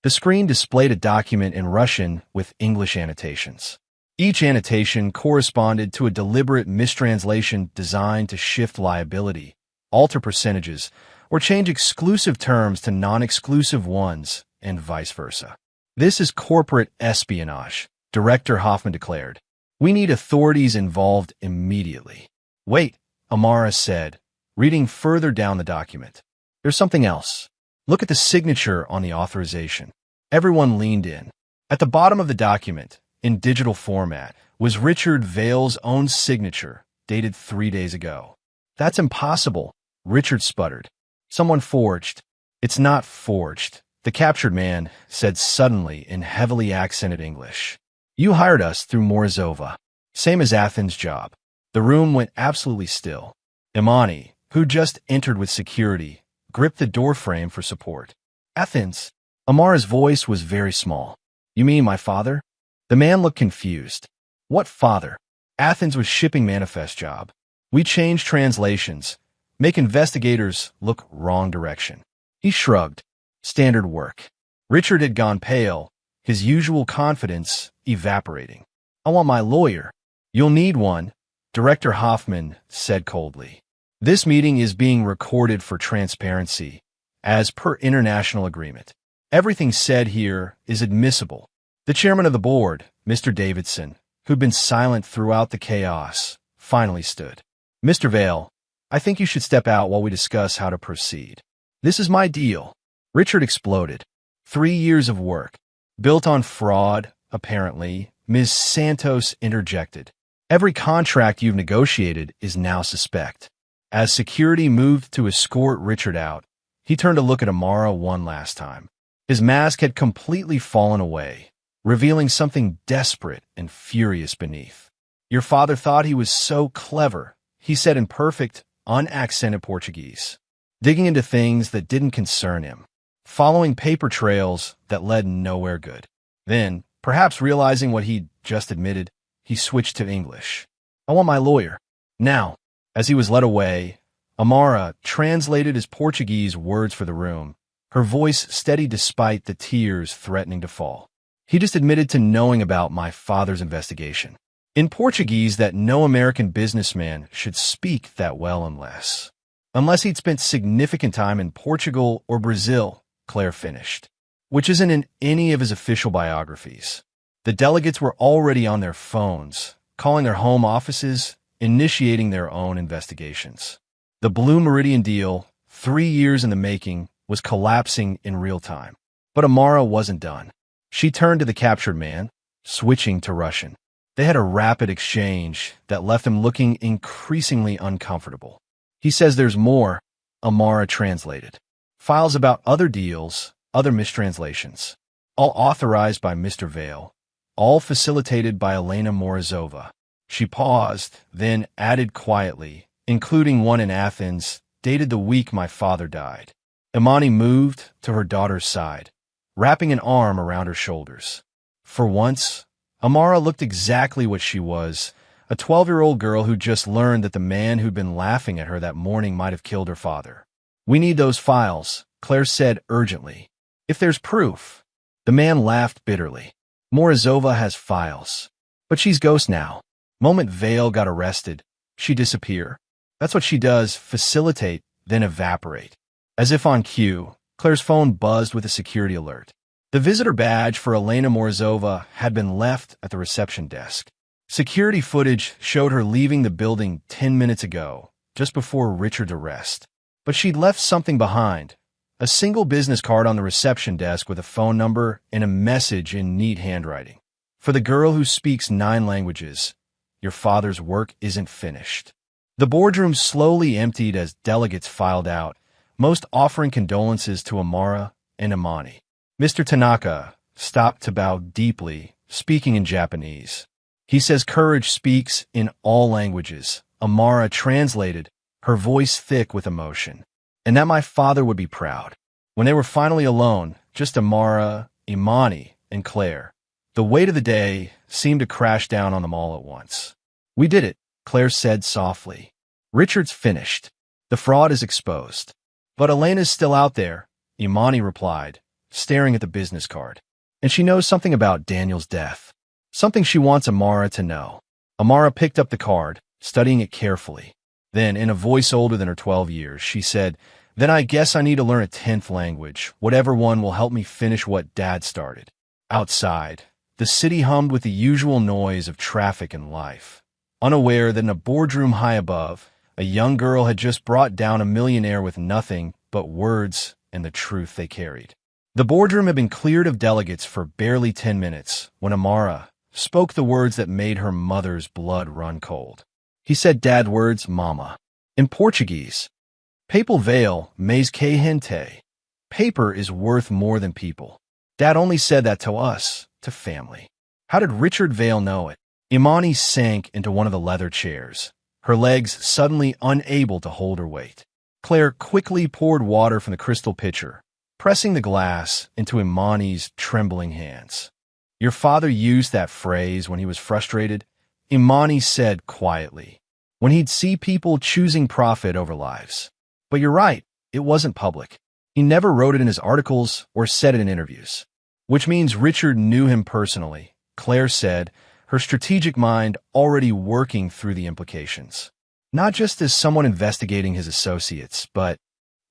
The screen displayed a document in Russian with English annotations. Each annotation corresponded to a deliberate mistranslation designed to shift liability, alter percentages, or change exclusive terms to non-exclusive ones, and vice versa. This is corporate espionage, Director Hoffman declared. We need authorities involved immediately. Wait, Amara said, reading further down the document. There's something else. Look at the signature on the authorization. Everyone leaned in. At the bottom of the document, in digital format, was Richard Vale's own signature, dated 3 days ago. That's impossible, Richard sputtered. Someone forged. It's not forged, the captured man said suddenly in heavily accented English. You hired us through Morozova. Same as Athens' job. The room went absolutely still. Imani, who just entered with security, gripped the doorframe for support. Athens. Amara's voice was very small. You mean my father? The man looked confused. What father? Athens was shipping manifest job. We change translations, make investigators look wrong direction. He shrugged. Standard work. Richard had gone pale, his usual confidence evaporating. I want my lawyer. You'll need one, Director Hoffman said coldly. This meeting is being recorded for transparency, as per international agreement. Everything said here is admissible. The chairman of the board, Mr. Davidson, who'd been silent throughout the chaos, finally stood. Mr. Vale, I think you should step out while we discuss how to proceed. This is my deal. Richard exploded. 3 years of work. Built on fraud, apparently, Ms. Santos interjected. Every contract you've negotiated is now suspect. As security moved to escort Richard out, he turned to look at Amara one last time. His mask had completely fallen away, revealing something desperate and furious beneath. Your father thought he was so clever, he said in perfect, unaccented Portuguese, digging into things that didn't concern him, following paper trails that led nowhere good. Then, perhaps realizing what he'd just admitted, he switched to English. I want my lawyer. Now. As he was led away, Amara translated his Portuguese words for the room, her voice steady despite the tears threatening to fall. He just admitted to knowing about my father's investigation. In Portuguese that no American businessman should speak that well unless he'd spent significant time in Portugal or Brazil, Claire finished, which isn't in any of his official biographies. The delegates were already on their phones, calling their home offices, initiating their own investigations. The Blue Meridian deal, 3 years in the making, was collapsing in real time. But Amara wasn't done. She turned to the captured man, switching to Russian. They had a rapid exchange that left him looking increasingly uncomfortable. He says there's more, Amara translated. Files about other deals, other mistranslations. All authorized by Mr. Vale. All facilitated by Elena Morozova. She paused, then added quietly, including one in Athens, dated the week my father died. Imani moved to her daughter's side, wrapping an arm around her shoulders. For once, Amara looked exactly what she was, a 12-year-old girl who just learned that the man who'd been laughing at her that morning might have killed her father. We need those files, Claire said urgently. If there's proof. The man laughed bitterly. Morozova has files. But she's ghost now. Moment Vale got arrested, she'd disappear. That's what she does, facilitate, then evaporate. As if on cue, Claire's phone buzzed with a security alert. The visitor badge for Elena Morozova had been left at the reception desk. Security footage showed her leaving the building 10 minutes ago, just before Richard's arrest. But she'd left something behind. A single business card on the reception desk with a phone number and a message in neat handwriting. For the girl who speaks 9 languages, your father's work isn't finished. The boardroom slowly emptied as delegates filed out, most offering condolences to Amara and Imani. Mr. Tanaka stopped to bow deeply, speaking in Japanese. He says courage speaks in all languages. Amara translated, her voice thick with emotion. And that my father would be proud. When they were finally alone, just Amara, Imani, and Claire, the weight of the day seemed to crash down on them all at once. We did it, Claire said softly. Richard's finished. The fraud is exposed. But Elena's still out there, Imani replied, staring at the business card. And she knows something about Daniel's death. Something she wants Amara to know. Amara picked up the card, studying it carefully. Then, in a voice older than her 12 years, she said, Then I guess I need to learn a 10th language, whatever one will help me finish what Dad started. Outside, the city hummed with the usual noise of traffic and life. Unaware that in a boardroom high above, a young girl had just brought down a millionaire with nothing but words and the truth they carried. The boardroom had been cleared of delegates for barely 10 minutes when Amara spoke the words that made her mother's blood run cold. He said Dad words, Mama. In Portuguese, Papal Vale, mais que gente. Paper is worth more than people. Dad only said that to us, to family. How did Richard Vale know it? Imani sank into one of the leather chairs, her legs suddenly unable to hold her weight. Claire quickly poured water from the crystal pitcher, pressing the glass into Imani's trembling hands. Your father used that phrase when he was frustrated, Imani said quietly, when he'd see people choosing profit over lives. But you're right, it wasn't public. He never wrote it in his articles or said it in interviews. Which means Richard knew him personally, Claire said, her strategic mind already working through the implications. Not just as someone investigating his associates, but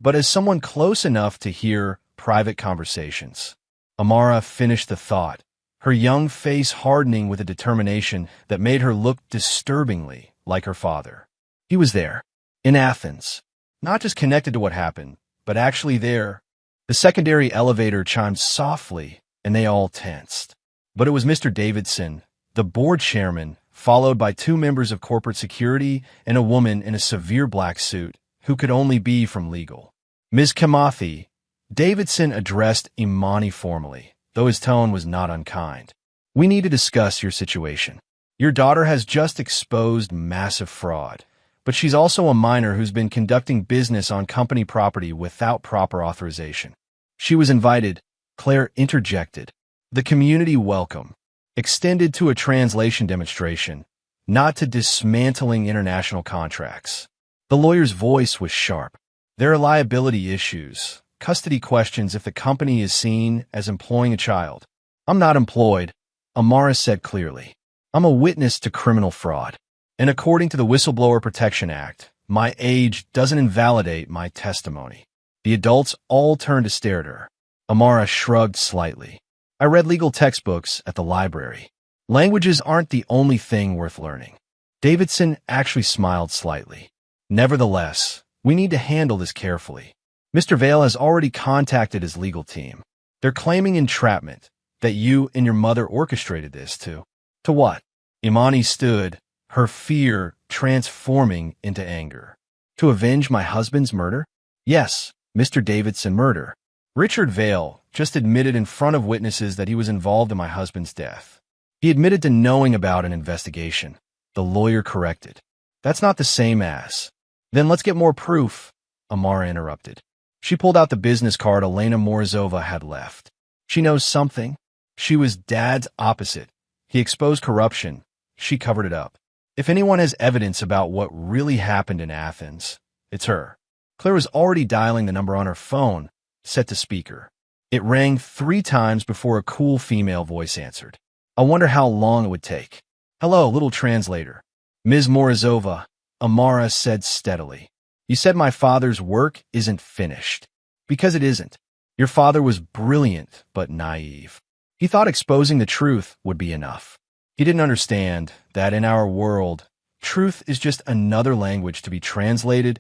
as someone close enough to hear private conversations. Amara finished the thought, her young face hardening with a determination that made her look disturbingly like her father. He was there, in Athens, not just connected to what happened, but actually there. The secondary elevator chimed softly, and they all tensed. But it was Mr. Davidson, the board chairman, followed by 2 members of corporate security and a woman in a severe black suit, who could only be from legal. Ms. Kamathi, Davidson addressed Imani formally, though his tone was not unkind. We need to discuss your situation. Your daughter has just exposed massive fraud, but she's also a minor who's been conducting business on company property without proper authorization. She was invited, Claire interjected. The community welcome, extended to a translation demonstration, not to dismantling international contracts. The lawyer's voice was sharp. There are liability issues, custody questions if the company is seen as employing a child. I'm not employed, Amara said clearly. I'm a witness to criminal fraud. And according to the Whistleblower Protection Act, my age doesn't invalidate my testimony. The adults all turned to stare at her. Amara shrugged slightly. I read legal textbooks at the library. Languages aren't the only thing worth learning. Davidson actually smiled slightly. Nevertheless, we need to handle this carefully. Mr. Vale has already contacted his legal team. They're claiming entrapment, that you and your mother orchestrated this to what? Imani stood, her fear transforming into anger. To avenge my husband's murder? Yes, Mr. Davidson, murder. Richard Vale just admitted in front of witnesses that he was involved in my husband's death. He admitted to knowing about an investigation. The lawyer corrected. That's not the same as. Then let's get more proof, Amara interrupted. She pulled out the business card Elena Morozova had left. She knows something. She was Dad's opposite. He exposed corruption. She covered it up. If anyone has evidence about what really happened in Athens, it's her. Claire was already dialing the number on her phone, set to speaker. It rang 3 times before a cool female voice answered. I wonder how long it would take. Hello, little translator. Ms. Morozova, Amara said steadily. You said my father's work isn't finished. Because it isn't. Your father was brilliant but naive. He thought exposing the truth would be enough. He didn't understand that in our world, truth is just another language to be translated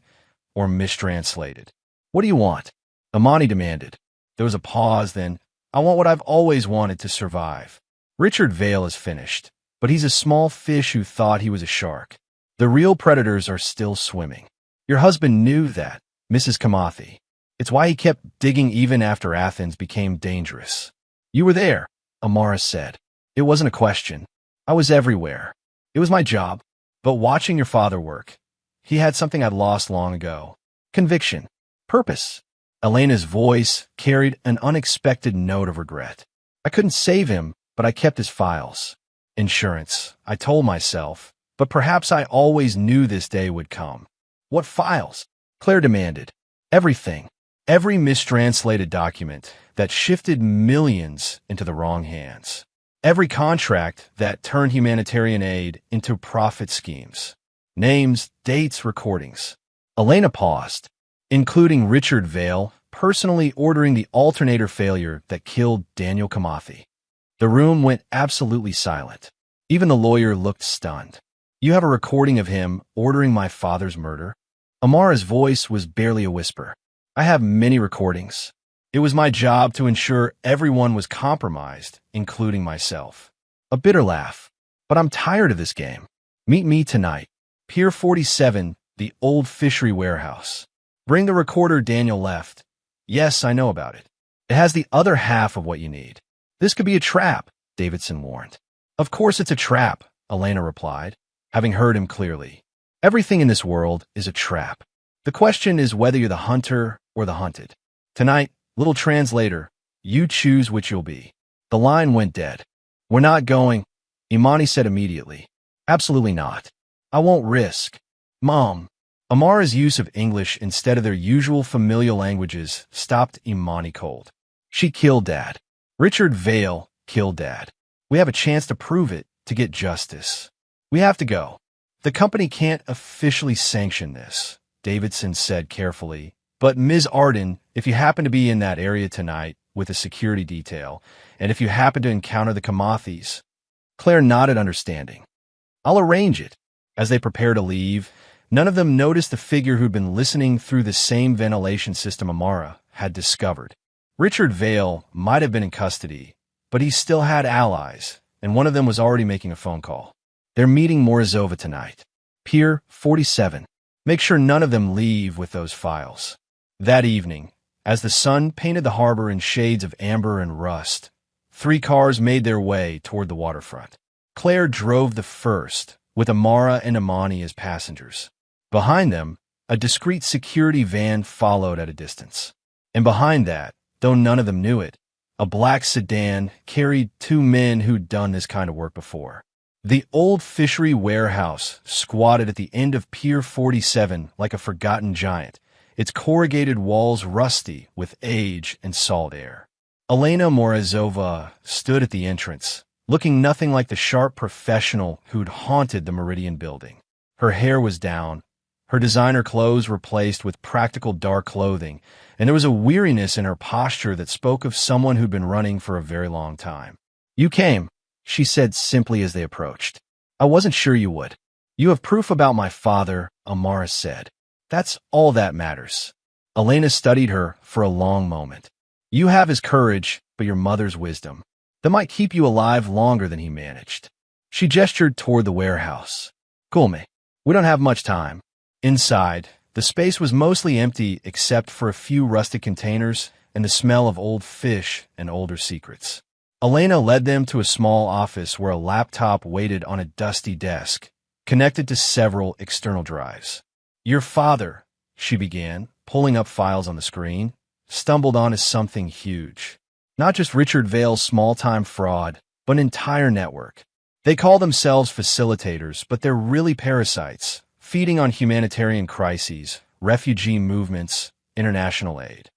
or mistranslated. What do you want? Imani demanded. There was a pause, then. I want what I've always wanted to survive. Richard Vale is finished, but he's a small fish who thought he was a shark. The real predators are still swimming. Your husband knew that, Mrs. Kamathi. It's why he kept digging even after Athens became dangerous. You were there, Amara said. It wasn't a question. I was everywhere. It was my job. But watching your father work, he had something I'd lost long ago. Conviction. Purpose. Elena's voice carried an unexpected note of regret. I couldn't save him, but I kept his files. Insurance, I told myself, but perhaps I always knew this day would come. What files? Claire demanded. Everything. Every mistranslated document that shifted millions into the wrong hands. Every contract that turned humanitarian aid into profit schemes. Names, dates, recordings. Elena paused, including Richard Vale personally ordering the alternator failure that killed Daniel Kamathi. The room went absolutely silent. Even the lawyer looked stunned. You have a recording of him ordering my father's murder? Amara's voice was barely a whisper. I have many recordings. It was my job to ensure everyone was compromised, including myself. A bitter laugh. But I'm tired of this game. Meet me tonight. Pier 47, the old fishery warehouse. Bring the recorder Daniel left. Yes, I know about it. It has the other half of what you need. This could be a trap, Davidson warned. Of course it's a trap, Elena replied, having heard him clearly. Everything in this world is a trap. The question is whether you're the hunter or the hunted. Tonight, little translator, you choose which you'll be. The line went dead. We're not going, Imani said immediately. Absolutely not. I won't risk. Mom. Amara's use of English instead of their usual familial languages stopped Imani cold. She killed Dad. Richard Vale killed Dad. We have a chance to prove it, to get justice. We have to go. The company can't officially sanction this, Davidson said carefully. But Ms. Arden, if you happen to be in that area tonight with a security detail, and if you happen to encounter the Kamathis, Claire nodded understanding. I'll arrange it. As they prepare to leave, none of them noticed the figure who'd been listening through the same ventilation system Amara had discovered. Richard Vale might have been in custody, but he still had allies, and one of them was already making a phone call. They're meeting Morozova tonight. Pier 47. Make sure none of them leave with those files. That evening, as the sun painted the harbor in shades of amber and rust, 3 cars made their way toward the waterfront. Claire drove the first, with Amara and Imani as passengers. Behind them, a discreet security van followed at a distance. And behind that, though none of them knew it, a black sedan carried 2 men who'd done this kind of work before. The old fishery warehouse squatted at the end of Pier 47 like a forgotten giant, its corrugated walls rusty with age and salt air. Elena Morozova stood at the entrance, looking nothing like the sharp professional who'd haunted the Meridian building. Her hair was down, her designer clothes replaced with practical dark clothing, and there was a weariness in her posture that spoke of someone who'd been running for a very long time. You came, she said simply as they approached. I wasn't sure you would. You have proof about my father, Amara said. That's all that matters. Elena studied her for a long moment. You have his courage, but your mother's wisdom. That might keep you alive longer than he managed. She gestured toward the warehouse. Kulme, we don't have much time. Inside, the space was mostly empty except for a few rusted containers and the smell of old fish and older secrets. Elena led them to a small office where a laptop waited on a dusty desk, connected to several external drives. Your father, she began, pulling up files on the screen, stumbled onto something huge. Not just Richard Vale's small-time fraud, but an entire network. They call themselves facilitators, but they're really parasites, feeding on humanitarian crises, refugee movements, international aid.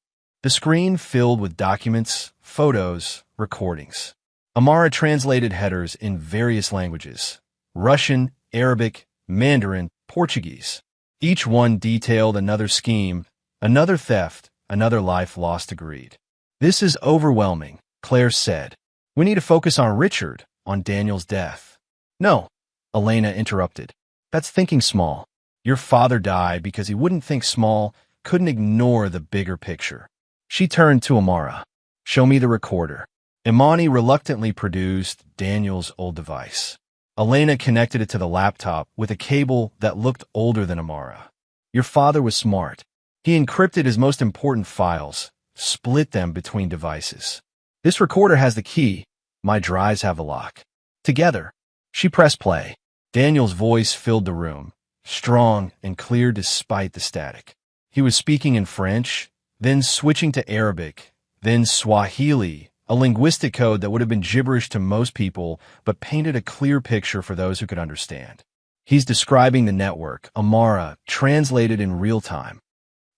The screen filled with documents, photos, recordings. Amara translated headers in various languages: Russian, Arabic, Mandarin, Portuguese. Each one detailed another scheme, another theft, another life lost to greed. This is overwhelming, Claire said. We need to focus on Richard, on Daniel's death. No, Elena interrupted. That's thinking small. Your father died because he wouldn't think small, couldn't ignore the bigger picture. She turned to Amara. Show me the recorder. Imani reluctantly produced Daniel's old device. Elena connected it to the laptop with a cable that looked older than Amara. Your father was smart. He encrypted his most important files, split them between devices. This recorder has the key. My drives have the lock. Together. She pressed play. Daniel's voice filled the room, strong and clear despite the static. He was speaking in French, then switching to Arabic, then Swahili, a linguistic code that would have been gibberish to most people, but painted a clear picture for those who could understand. He's describing the network, Amara, translated in real time.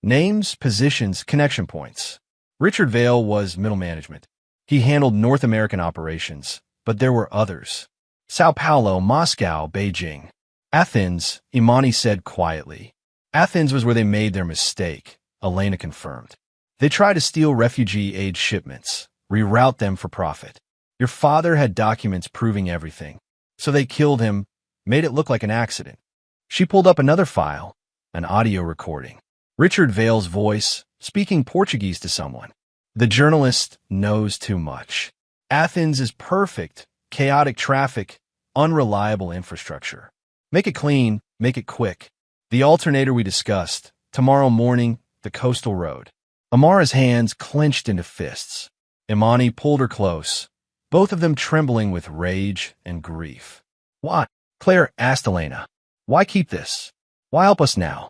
Names, positions, connection points. Richard Vale was middle management. He handled North American operations, but there were others. Sao Paulo, Moscow, Beijing. Athens, Imani said quietly. Athens was where they made their mistake, Elena confirmed. They tried to steal refugee aid shipments, reroute them for profit. Your father had documents proving everything, so they killed him, made it look like an accident. She pulled up another file, an audio recording. Richard Vale's voice, speaking Portuguese to someone. The journalist knows too much. Athens is perfect, chaotic traffic, unreliable infrastructure. Make it clean, make it quick. The alternator we discussed, tomorrow morning, the coastal road. Amara's hands clenched into fists. Imani pulled her close, both of them trembling with rage and grief. Why? Claire asked Elena. Why keep this? Why help us now?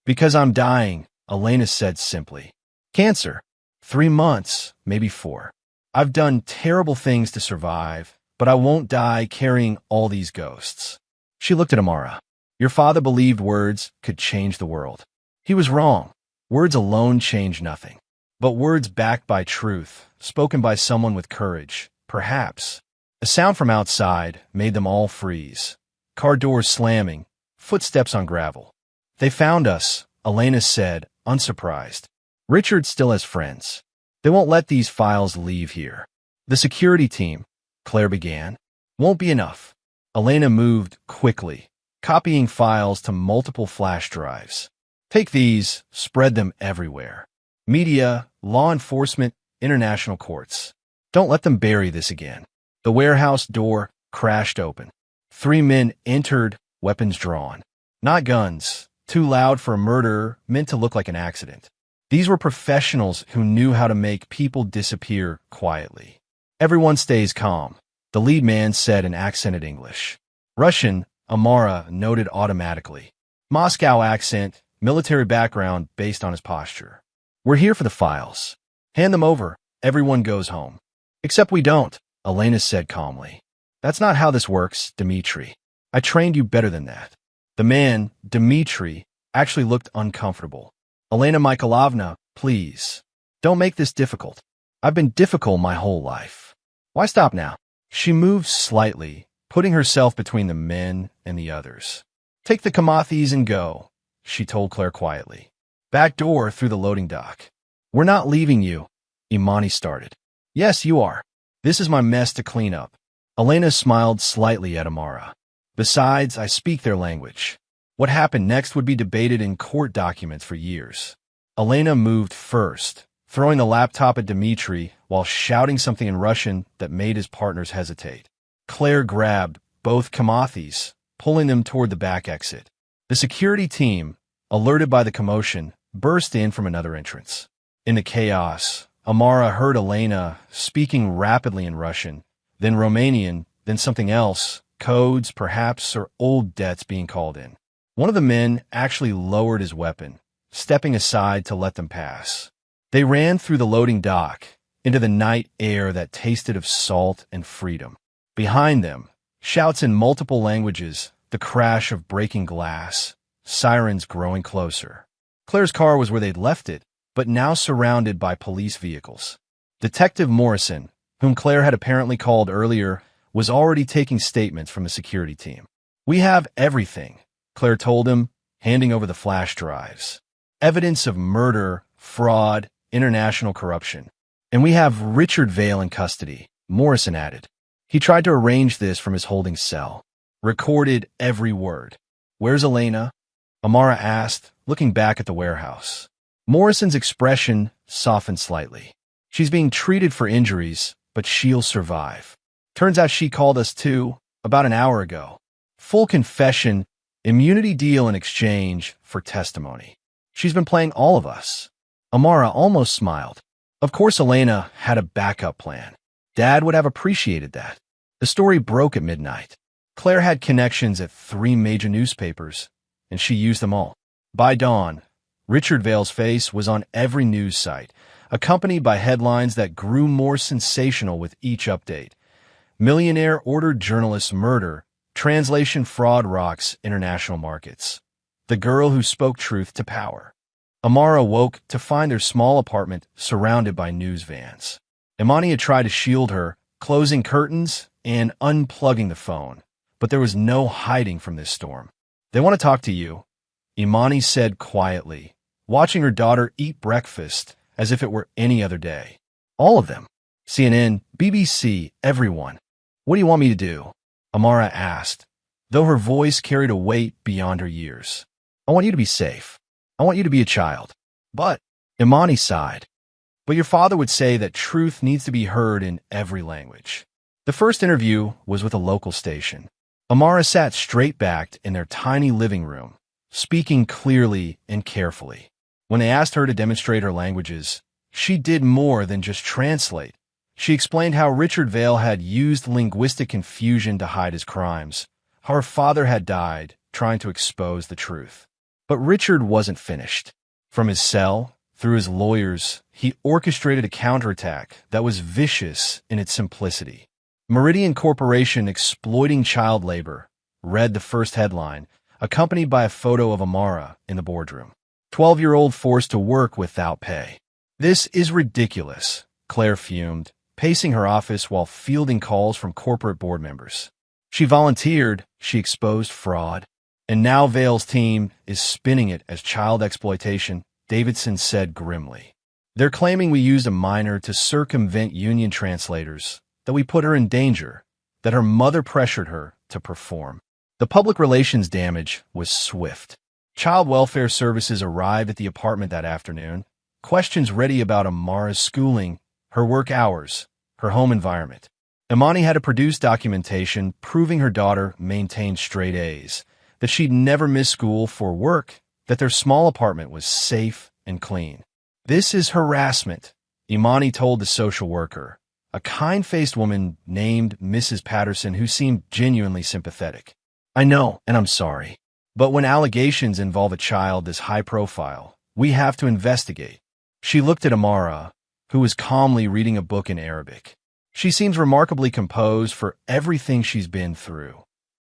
Because I'm dying, Elena said simply. Cancer. 3 months, maybe 4. I've done terrible things to survive, but I won't die carrying all these ghosts. She looked at Amara. Your father believed words could change the world. He was wrong. Words alone change nothing. But words backed by truth, spoken by someone with courage, perhaps. A sound from outside made them all freeze. Car doors slamming, footsteps on gravel. They found us, Elena said, unsurprised. Richard still has friends. They won't let these files leave here. The security team, Claire began, won't be enough. Elena moved quickly, copying files to multiple flash drives. Take these, spread them everywhere. Media, law enforcement, international courts. Don't let them bury this again. The warehouse door crashed open. 3 men entered, weapons drawn. Not guns, too loud for a murder, meant to look like an accident. These were professionals who knew how to make people disappear quietly. Everyone stays calm, the lead man said in accented English. Russian, Amara noted automatically. Moscow accent, military background based on his posture. We're here for the files. Hand them over, everyone goes home. Except we don't, Elena said calmly. That's not how this works, Dmitri. I trained you better than that. The man, Dmitri, actually looked uncomfortable. Elena Mikhailovna, please. Don't make this difficult. I've been difficult my whole life. Why stop now? She moved slightly, putting herself between the men and the others. Take the Kamathis and go, she told Claire quietly. Back door through the loading dock. We're not leaving you, Imani started. Yes, you are. This is my mess to clean up. Elena smiled slightly at Amara. Besides, I speak their language. What happened next would be debated in court documents for years. Elena moved first, throwing the laptop at Dmitri while shouting something in Russian that made his partners hesitate. Claire grabbed both Kamathis, pulling them toward the back exit. The security team, alerted by the commotion, burst in from another entrance. In the chaos, Amara heard Elena speaking rapidly in Russian, then Romanian, then something else, codes, perhaps, or old debts being called in. One of the men actually lowered his weapon, stepping aside to let them pass. They ran through the loading dock, into the night air that tasted of salt and freedom. Behind them, shouts in multiple languages, the crash of breaking glass, sirens growing closer. Claire's car was where they'd left it, but now surrounded by police vehicles. Detective Morrison, whom Claire had apparently called earlier, was already taking statements from the security team. We have everything, Claire told him, handing over the flash drives. Evidence of murder, fraud, international corruption. And we have Richard Vale in custody, Morrison added. He tried to arrange this from his holding cell. Recorded every word. Where's Elena? Amara asked, looking back at the warehouse. Morrison's expression softened slightly. She's being treated for injuries, but she'll survive. Turns out she called us too, about an hour ago. Full confession, immunity deal in exchange for testimony. She's been playing all of us. Amara almost smiled. Of course Elena had a backup plan. Dad would have appreciated that. The story broke at midnight. Claire had connections at 3 major newspapers, and she used them all. By dawn, Richard Vale's face was on every news site, accompanied by headlines that grew more sensational with each update. Millionaire ordered journalist's murder, translation fraud rocks international markets. The girl who spoke truth to power. Amara woke to find their small apartment surrounded by news vans. Imani had tried to shield her, closing curtains and unplugging the phone, but there was no hiding from this storm. They want to talk to you, Imani said quietly, watching her daughter eat breakfast as if it were any other day. All of them. CNN, BBC, everyone. What do you want me to do? Amara asked, though her voice carried a weight beyond her years. I want you to be safe. I want you to be a child. But, Imani sighed. But your father would say that truth needs to be heard in every language. The first interview was with a local station. Amara sat straight-backed in their tiny living room, speaking clearly and carefully. When they asked her to demonstrate her languages, she did more than just translate. She explained how Richard Vale had used linguistic confusion to hide his crimes, how her father had died trying to expose the truth. But Richard wasn't finished. From his cell, through his lawyers, he orchestrated a counterattack that was vicious in its simplicity. Meridian Corporation exploiting child labor, read the first headline, accompanied by a photo of Amara in the boardroom. 12-year-old forced to work without pay. This is ridiculous, Claire fumed, pacing her office while fielding calls from corporate board members. She volunteered, she exposed fraud. And now Vale's team is spinning it as child exploitation, Davidson said grimly. They're claiming we used a minor to circumvent union translators, that we put her in danger, that her mother pressured her to perform. The public relations damage was swift. Child welfare services arrived at the apartment that afternoon, questions ready about Amara's schooling, her work hours, her home environment. Imani had to produce documentation proving her daughter maintained straight A's, that she'd never missed school for work, that their small apartment was safe and clean. This is harassment, Imani told the social worker, a kind-faced woman named Mrs. Patterson who seemed genuinely sympathetic. I know, and I'm sorry. But when allegations involve a child this high profile, we have to investigate. She looked at Amara, who was calmly reading a book in Arabic. She seems remarkably composed for everything she's been through.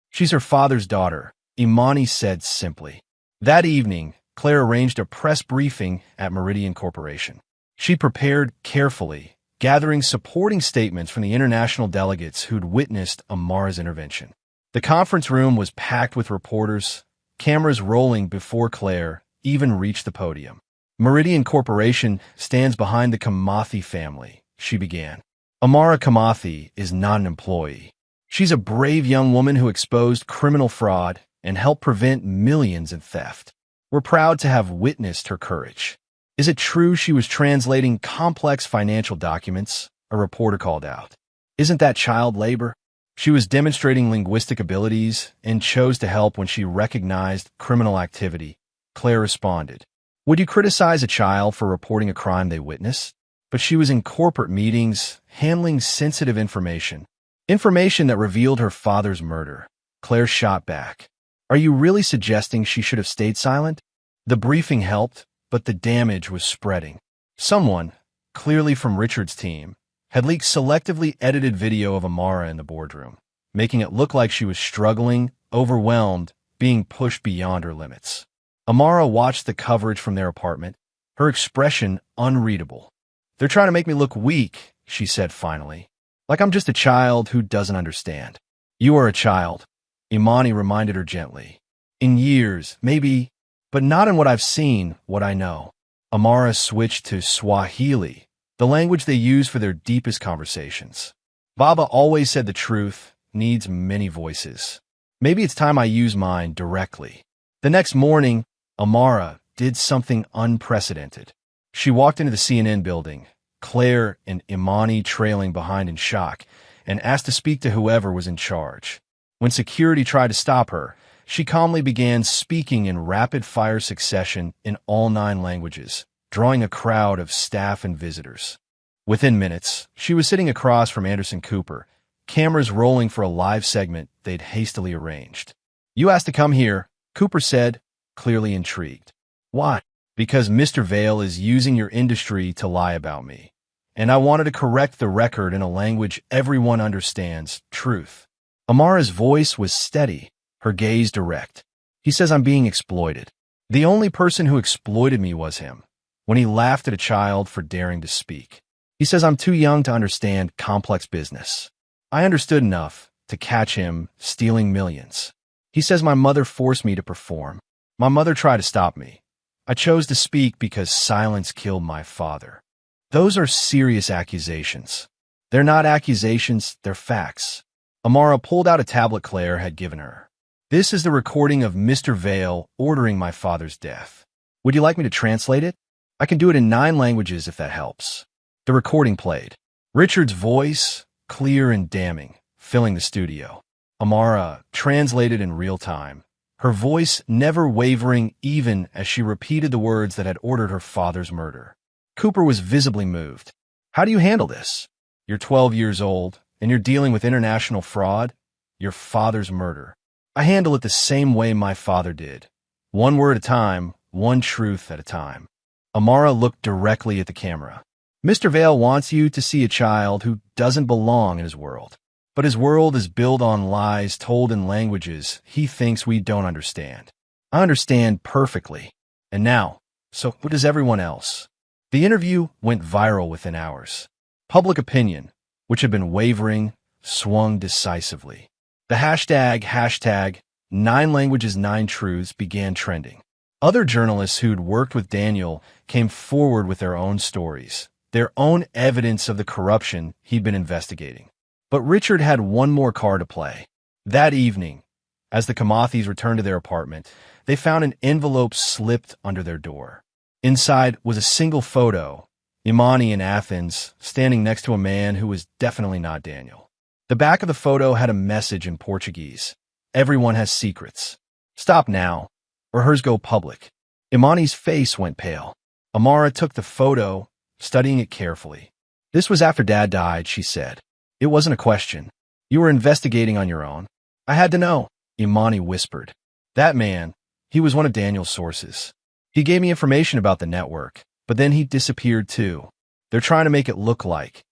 She's her father's daughter, Imani said simply. That evening, Claire arranged a press briefing at Meridian Corporation. She prepared carefully, gathering supporting statements from the international delegates who'd witnessed Amara's intervention. The conference room was packed with reporters, cameras rolling before Claire even reached the podium. Meridian Corporation stands behind the Kamathi family, she began. Amara Kamathi is not an employee. She's a brave young woman who exposed criminal fraud and helped prevent millions in theft. We're proud to have witnessed her courage. Is it true she was translating complex financial documents? A reporter called out. Isn't that child labor? She was demonstrating linguistic abilities and chose to help when she recognized criminal activity. Claire responded. Would you criticize a child for reporting a crime they witnessed? But she was in corporate meetings, handling sensitive information. Information that revealed her father's murder. Claire shot back. Are you really suggesting she should have stayed silent? The briefing helped, but the damage was spreading. Someone, clearly from Richard's team, had leaked selectively edited video of Amara in the boardroom, making it look like she was struggling, overwhelmed, being pushed beyond her limits. Amara watched the coverage from their apartment, her expression unreadable. They're trying to make me look weak, she said finally, like I'm just a child who doesn't understand. You are a child, Imani reminded her gently. In years, maybe, but not in what I've seen, what I know. Amara switched to Swahili, the language they use for their deepest conversations. Baba always said the truth needs many voices. Maybe it's time I use mine directly. The next morning, Amara did something unprecedented. She walked into the CNN building, Claire and Imani trailing behind in shock, and asked to speak to whoever was in charge. When security tried to stop her, she calmly began speaking in rapid-fire succession in all 9 languages, drawing a crowd of staff and visitors. Within minutes, she was sitting across from Anderson Cooper, cameras rolling for a live segment they'd hastily arranged. You asked to come here, Cooper said, clearly intrigued. Why? Because Mr. Vale is using your industry to lie about me. And I wanted to correct the record in a language everyone understands, truth. Amara's voice was steady, her gaze direct. He says I'm being exploited. The only person who exploited me was him, when he laughed at a child for daring to speak. He says I'm too young to understand complex business. I understood enough to catch him stealing millions. He says my mother forced me to perform. My mother tried to stop me. I chose to speak because silence killed my father. Those are serious accusations. They're not accusations, they're facts. Amara pulled out a tablet Claire had given her. This is the recording of Mr. Vale ordering my father's death. Would you like me to translate it? I can do it in 9 languages if that helps. The recording played. Richard's voice, clear and damning, filling the studio. Amara translated in real time, her voice never wavering even as she repeated the words that had ordered her father's murder. Cooper was visibly moved. How do you handle this? You're 12 years old, and you're dealing with international fraud, your father's murder. I handle it the same way my father did. 1 word at a time, 1 truth at a time. Amara looked directly at the camera. Mr. Vale wants you to see a child who doesn't belong in his world. But his world is built on lies told in languages he thinks we don't understand. I understand perfectly. And now, so what does everyone else? The interview went viral within hours. Public opinion, which had been wavering, swung decisively. The hashtag 9languages 9 truths began trending. Other journalists who'd worked with Daniel came forward with their own stories, their own evidence of the corruption he'd been investigating. But Richard had one more card to play. That evening, as the Kamathis returned to their apartment, they found an envelope slipped under their door. Inside was a single photo, Imani in Athens, standing next to a man who was definitely not Daniel. The back of the photo had a message in Portuguese. Everyone has secrets. Stop now, or hers go public. Imani's face went pale. Amara took the photo, studying it carefully. This was after Dad died, she said. It wasn't a question. You were investigating on your own. I had to know, Imani whispered. That man, he was one of Daniel's sources. He gave me information about the network, but then he disappeared too. They're trying to make it look like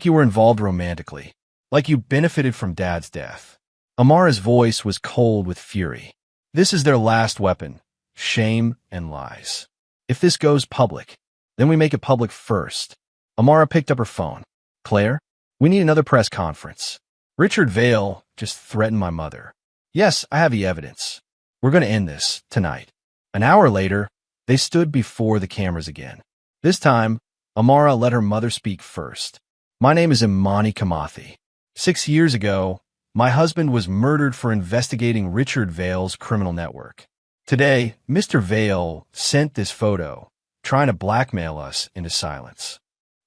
you were involved romantically, like you benefited from Dad's death. Amara's voice was cold with fury. This is their last weapon, shame and lies. If this goes public, then we make it public first. Amara picked up her phone. Claire, we need another press conference. Richard Vale just threatened my mother. Yes, I have the evidence. We're going to end this tonight. An hour later, they stood before the cameras again. This time, Amara let her mother speak first. My name is Imani Kamathi. 6 years ago, my husband was murdered for investigating Richard Vale's criminal network. Today, Mr. Vale sent this photo, trying to blackmail us into silence.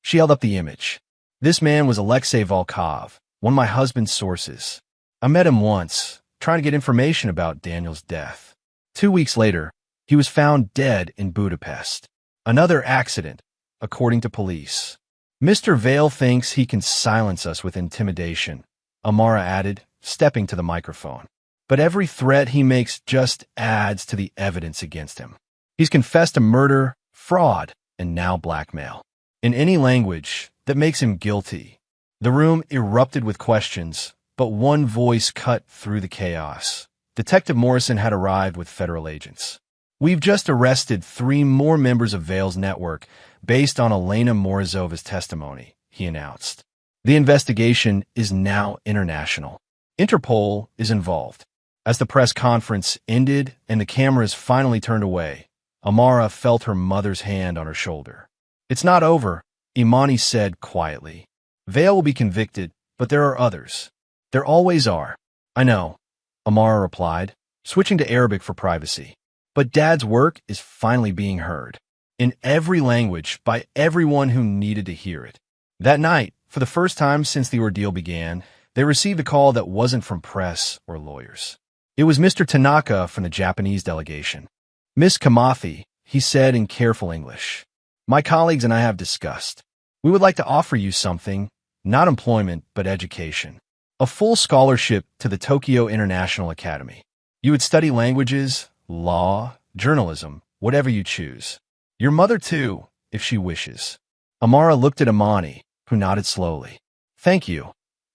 She held up the image. This man was Alexei Volkov, one of my husband's sources. I met him once, trying to get information about Daniel's death. 2 weeks later, he was found dead in Budapest. Another accident, according to police. Mr. Vale thinks he can silence us with intimidation, Amara added, stepping to the microphone. But every threat he makes just adds to the evidence against him. He's confessed to murder, fraud, and now blackmail. In any language that makes him guilty. The room erupted with questions, but one voice cut through the chaos. Detective Morrison had arrived with federal agents. We've just arrested 3 more members of Vale's network based on Elena Morozova's testimony, he announced. The investigation is now international. Interpol is involved. As the press conference ended and the cameras finally turned away, Amara felt her mother's hand on her shoulder. It's not over, Imani said quietly. Vale will be convicted, but there are others. There always are. I know, Amara replied, switching to Arabic for privacy. But Dad's work is finally being heard. In every language, by everyone who needed to hear it. That night, for the first time since the ordeal began, they received a call that wasn't from press or lawyers. It was Mr. Tanaka from the Japanese delegation. Miss Kamathi, he said in careful English. My colleagues and I have discussed. We would like to offer you something, not employment, but education. A full scholarship to the Tokyo International Academy. You would study languages, law, journalism, whatever you choose. Your mother, too, if she wishes. Amara looked at Imani, who nodded slowly. Thank you,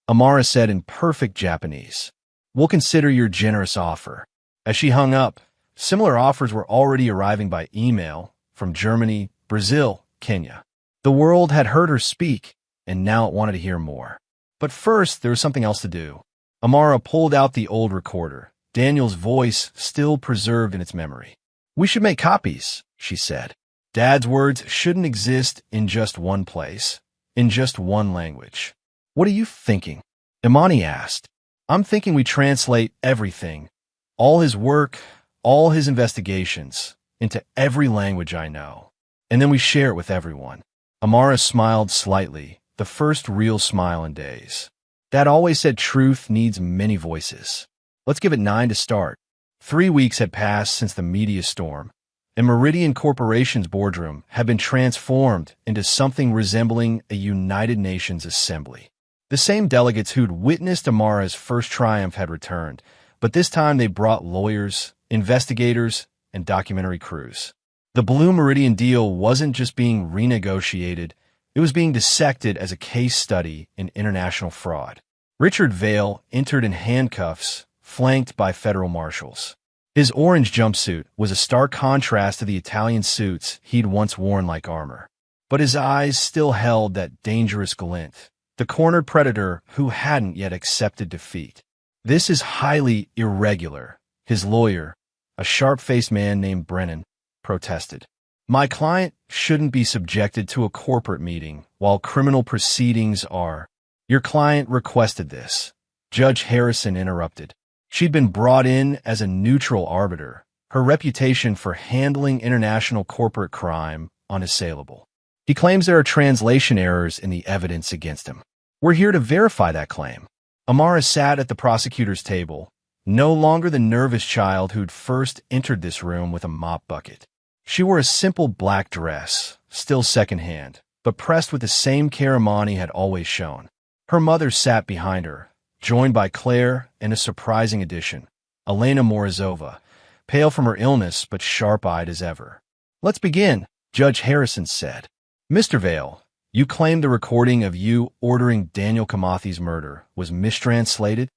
Amara said in perfect Japanese. We'll consider your generous offer. As she hung up, similar offers were already arriving by email from Germany, Brazil, Kenya. The world had heard her speak, and now it wanted to hear more. But first, there was something else to do. Amara pulled out the old recorder, Daniel's voice still preserved in its memory. We should make copies, she said. Dad's words shouldn't exist in just one place, in just one language. What are you thinking? Imani asked. I'm thinking we translate everything, all his work, all his investigations, into every language I know. And then we share it with everyone. Amara smiled slightly, the first real smile in days. Dad always said truth needs many voices. Let's give it 9 to start. 3 weeks had passed since the media storm, and Meridian Corporation's boardroom had been transformed into something resembling a United Nations assembly. The same delegates who'd witnessed Amara's first triumph had returned, but this time they brought lawyers, investigators, and documentary crews. The Blue Meridian deal wasn't just being renegotiated, it was being dissected as a case study in international fraud. Richard Vale entered in handcuffs, flanked by federal marshals. His orange jumpsuit was a stark contrast to the Italian suits he'd once worn like armor. But his eyes still held that dangerous glint, the cornered predator who hadn't yet accepted defeat. "This is highly irregular," his lawyer, a sharp-faced man named Brennan, protested. "My client shouldn't be subjected to a corporate meeting while criminal proceedings are." "Your client requested this," Judge Harrison interrupted. She'd been brought in as a neutral arbiter, her reputation for handling international corporate crime unassailable. "He claims there are translation errors in the evidence against him. We're here to verify that claim." Amara sat at the prosecutor's table, no longer the nervous child who'd first entered this room with a mop bucket. She wore a simple black dress, still secondhand, but pressed with the same care Imani had always shown. Her mother sat behind her, joined by Claire and a surprising addition, Elena Morozova, pale from her illness but sharp-eyed as ever. "Let's begin," Judge Harrison said. "Mr. Vale, you claim the recording of you ordering Daniel Kamathi's murder was mistranslated?"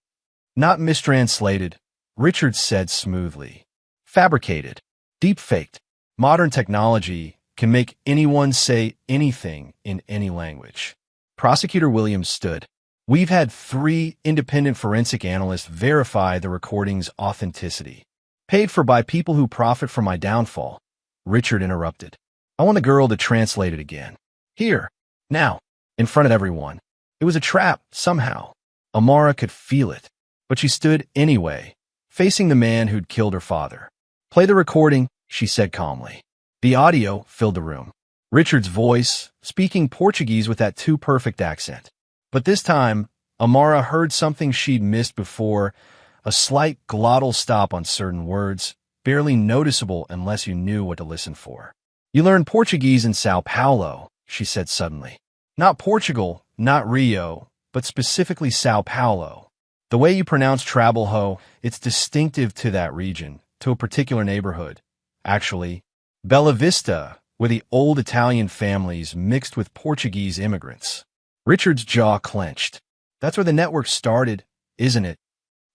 "Not mistranslated," Richard said smoothly. "Fabricated. Deep-faked. Modern technology can make anyone say anything in any language." Prosecutor Williams stood. "We've had 3 independent forensic analysts verify the recording's authenticity. Paid for by people who profit from my downfall," Richard interrupted. "I want the girl to translate it again. Here. Now. In front of everyone." It was a trap, somehow. Amara could feel it. But she stood anyway, facing the man who'd killed her father. "Play the recording," she said calmly. The audio filled the room. Richard's voice, speaking Portuguese with that too-perfect accent. But this time, Amara heard something she'd missed before, a slight glottal stop on certain words, barely noticeable unless you knew what to listen for. "You learned Portuguese in Sao Paulo," she said suddenly. "Not Portugal, not Rio, but specifically Sao Paulo. The way you pronounce Trabalho, it's distinctive to that region, to a particular neighborhood. Actually, Bella Vista, where the old Italian families mixed with Portuguese immigrants." Richard's jaw clenched. "That's where the network started, isn't it?"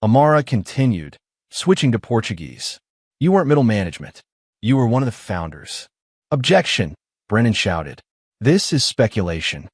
Amara continued, switching to Portuguese. "You weren't middle management. You were one of the founders." "Objection," Brennan shouted. "This is speculation."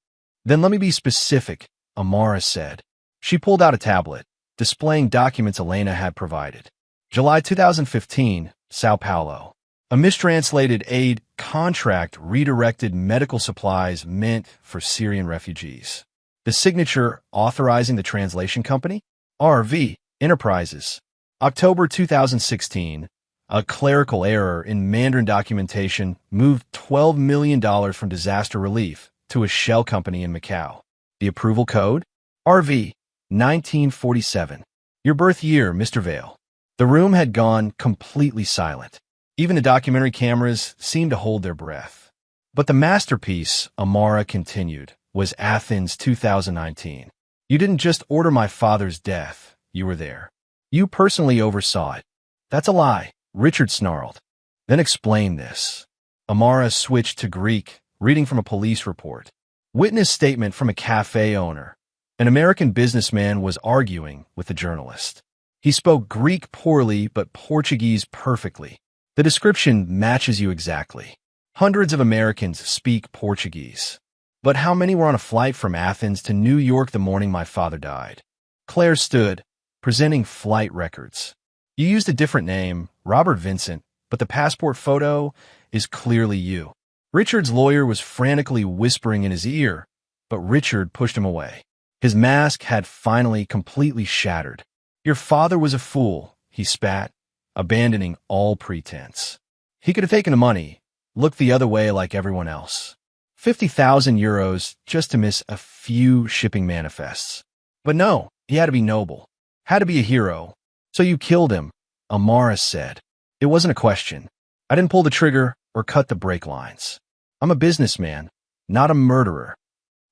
"Then let me be specific," Amara said. She pulled out a tablet, displaying documents Elena had provided. July 2015, Sao Paulo. A mistranslated aid contract redirected medical supplies meant for Syrian refugees. The signature authorizing the translation company? RV Enterprises. October 2016, a clerical error in Mandarin documentation moved $12 million from disaster relief to a shell company in Macau. The approval code? RV 1947. Your birth year, Mr. Vale. The room had gone completely silent. Even the documentary cameras seemed to hold their breath. But the masterpiece, Amara continued, was Athens 2019. You didn't just order my father's death. You were there. You personally oversaw it. That's a lie, Richard snarled. Then explain this. Amara switched to Greek, reading from a police report. Witness statement from a cafe owner. An American businessman was arguing with the journalist. He spoke Greek poorly but Portuguese perfectly. The description matches you exactly. Hundreds of Americans speak Portuguese. But how many were on a flight from Athens to New York the morning my father died? Claire stood, presenting flight records. You used a different name, Robert Vincent, but the passport photo is clearly you. Richard's lawyer was frantically whispering in his ear, but Richard pushed him away. His mask had finally completely shattered. Your father was a fool, he spat, abandoning all pretense. He could have taken the money, looked the other way like everyone else. 50,000 euros just to miss a few shipping manifests. But no, he had to be noble. Had to be a hero. So you killed him, Amara said. It wasn't a question. I didn't pull the trigger or cut the brake lines. I'm a businessman, not a murderer.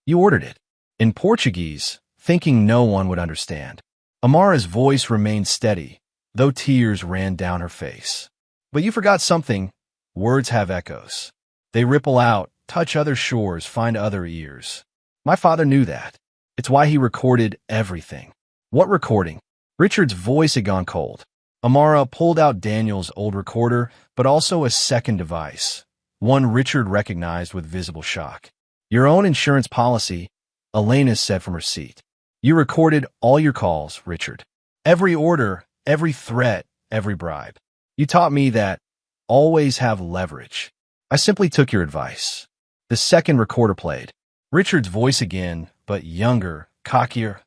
You ordered it. In Portuguese, thinking no one would understand. Amara's voice remained steady, though tears ran down her face. But you forgot something. Words have echoes. They ripple out, touch other shores, find other ears. My father knew that. It's why he recorded everything. What recording? Richard's voice had gone cold. Amara pulled out Daniel's old recorder, but also a second device, one Richard recognized with visible shock. Your own insurance policy, Elena said from her seat. You recorded all your calls, Richard. Every order, every threat, every bribe. You taught me that always have leverage. I simply took your advice. The second recorder played. Richard's voice again, but younger, cockier.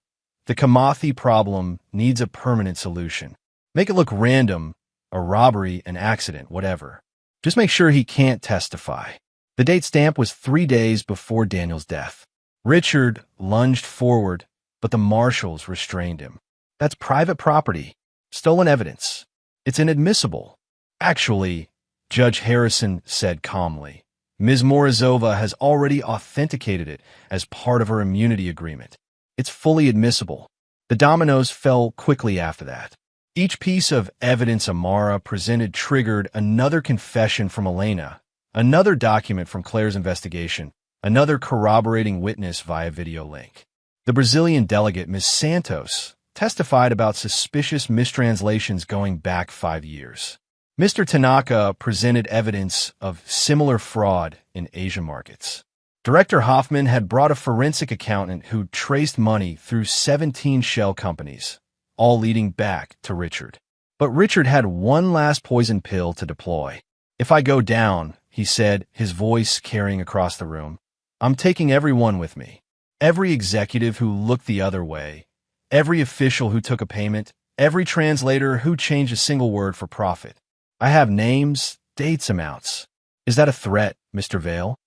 The Kamathi problem needs a permanent solution. Make it look random, a robbery, an accident, whatever. Just make sure he can't testify. The date stamp was 3 days before Daniel's death. Richard lunged forward, but the marshals restrained him. That's private property. Stolen evidence. It's inadmissible. Actually, Judge Harrison said calmly, Ms. Morozova has already authenticated it as part of her immunity agreement. It's fully admissible. The dominoes fell quickly after that. Each piece of evidence Amara presented triggered another confession from Elena, another document from Claire's investigation, another corroborating witness via video link. The Brazilian delegate, Ms. Santos, testified about suspicious mistranslations going back 5 years. Mr. Tanaka presented evidence of similar fraud in Asian markets. Director Hoffman had brought a forensic accountant who traced money through 17 shell companies, all leading back to Richard. But Richard had one last poison pill to deploy. If I go down, he said, his voice carrying across the room, I'm taking everyone with me. Every executive who looked the other way, every official who took a payment, every translator who changed a single word for profit. I have names, dates, amounts. Is that a threat, Mr. Vale?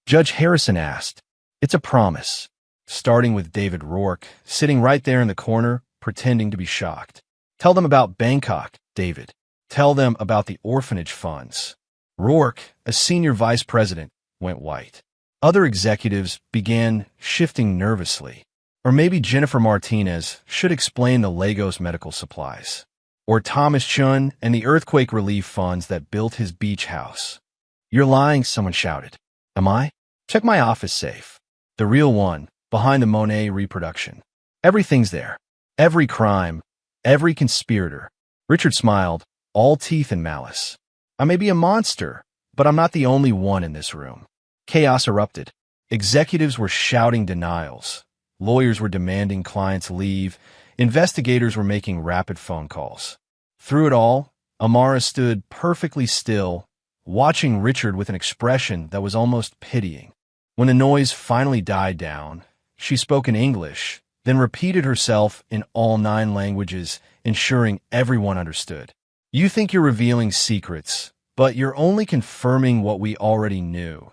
Judge Harrison asked. It's a promise. Starting with David Rourke, sitting right there in the corner, pretending to be shocked. Tell them about Bangkok, David. Tell them about the orphanage funds. Rourke, a senior vice president, went white. Other executives began shifting nervously. Or maybe Jennifer Martinez should explain the Lagos medical supplies. Or Thomas Chun and the earthquake relief funds that built his beach house. You're lying, someone shouted. Am I? Check my office safe. The real one, behind the Monet reproduction. Everything's there. Every crime, every conspirator. Richard smiled, all teeth and malice. I may be a monster, but I'm not the only one in this room. Chaos erupted. Executives were shouting denials. Lawyers were demanding clients leave. Investigators were making rapid phone calls. Through it all, Amara stood perfectly still, watching Richard with an expression that was almost pitying. When the noise finally died down, she spoke in English, then repeated herself in all 9 languages, ensuring everyone understood. You think you're revealing secrets, but you're only confirming what we already knew.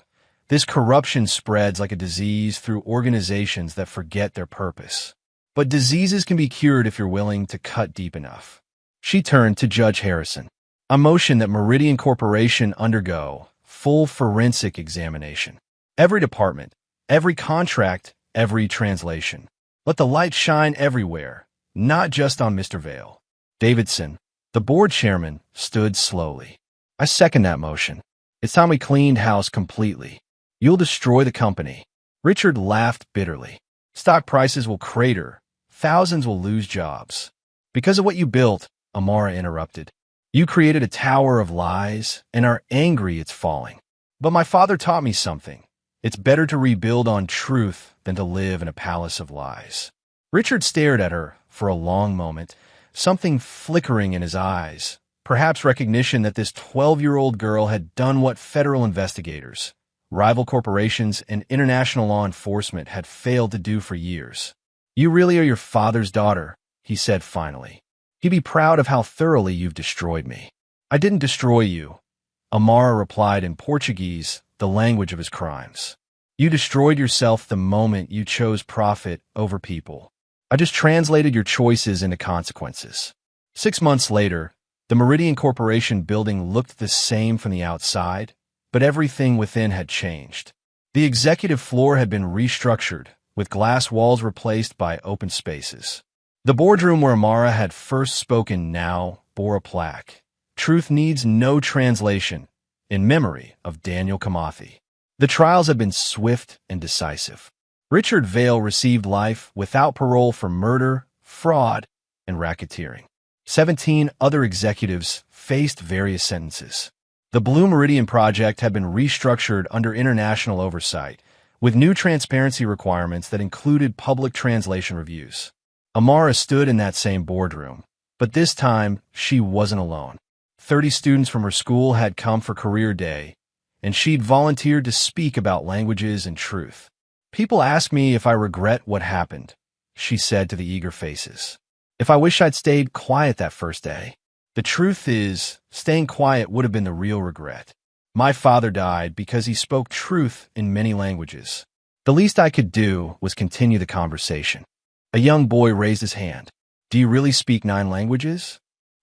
This corruption spreads like a disease through organizations that forget their purpose. But diseases can be cured if you're willing to cut deep enough. She turned to Judge Harrison. I motion that Meridian Corporation undergo full forensic examination. Every department, every contract, every translation. Let the light shine everywhere, not just on Mr. Vale. Davidson, the board chairman, stood slowly. I second that motion. It's time we cleaned house completely. You'll destroy the company. Richard laughed bitterly. Stock prices will crater. Thousands will lose jobs. Because of what you built, Amara interrupted. You created a tower of lies and are angry it's falling. But my father taught me something. It's better to rebuild on truth than to live in a palace of lies. Richard stared at her for a long moment, something flickering in his eyes, perhaps recognition that this 12-year-old girl had done what federal investigators, rival corporations, and international law enforcement had failed to do for years. You really are your father's daughter, he said finally. He'd be proud of how thoroughly you've destroyed me. I didn't destroy you, Amara replied in Portuguese, the language of his crimes. You destroyed yourself the moment you chose profit over people. I just translated your choices into consequences. 6 months later, the Meridian Corporation building looked the same from the outside, but everything within had changed. The executive floor had been restructured, with glass walls replaced by open spaces. The boardroom where Amara had first spoken now bore a plaque. Truth needs no translation, in memory of Daniel Kamathi. The trials had been swift and decisive. Richard Vale received life without parole for murder, fraud, and racketeering. 17 other executives faced various sentences. The Blue Meridian Project had been restructured under international oversight, with new transparency requirements that included public translation reviews. Amara stood in that same boardroom, but this time she wasn't alone. 30 students from her school had come for career day, and she'd volunteered to speak about languages and truth. "People ask me if I regret what happened," she said to the eager faces. "If I wish I'd stayed quiet that first day. The truth is, staying quiet would have been the real regret. My father died because he spoke truth in many languages. The least I could do was continue the conversation." A young boy raised his hand. "Do you really speak 9 languages?"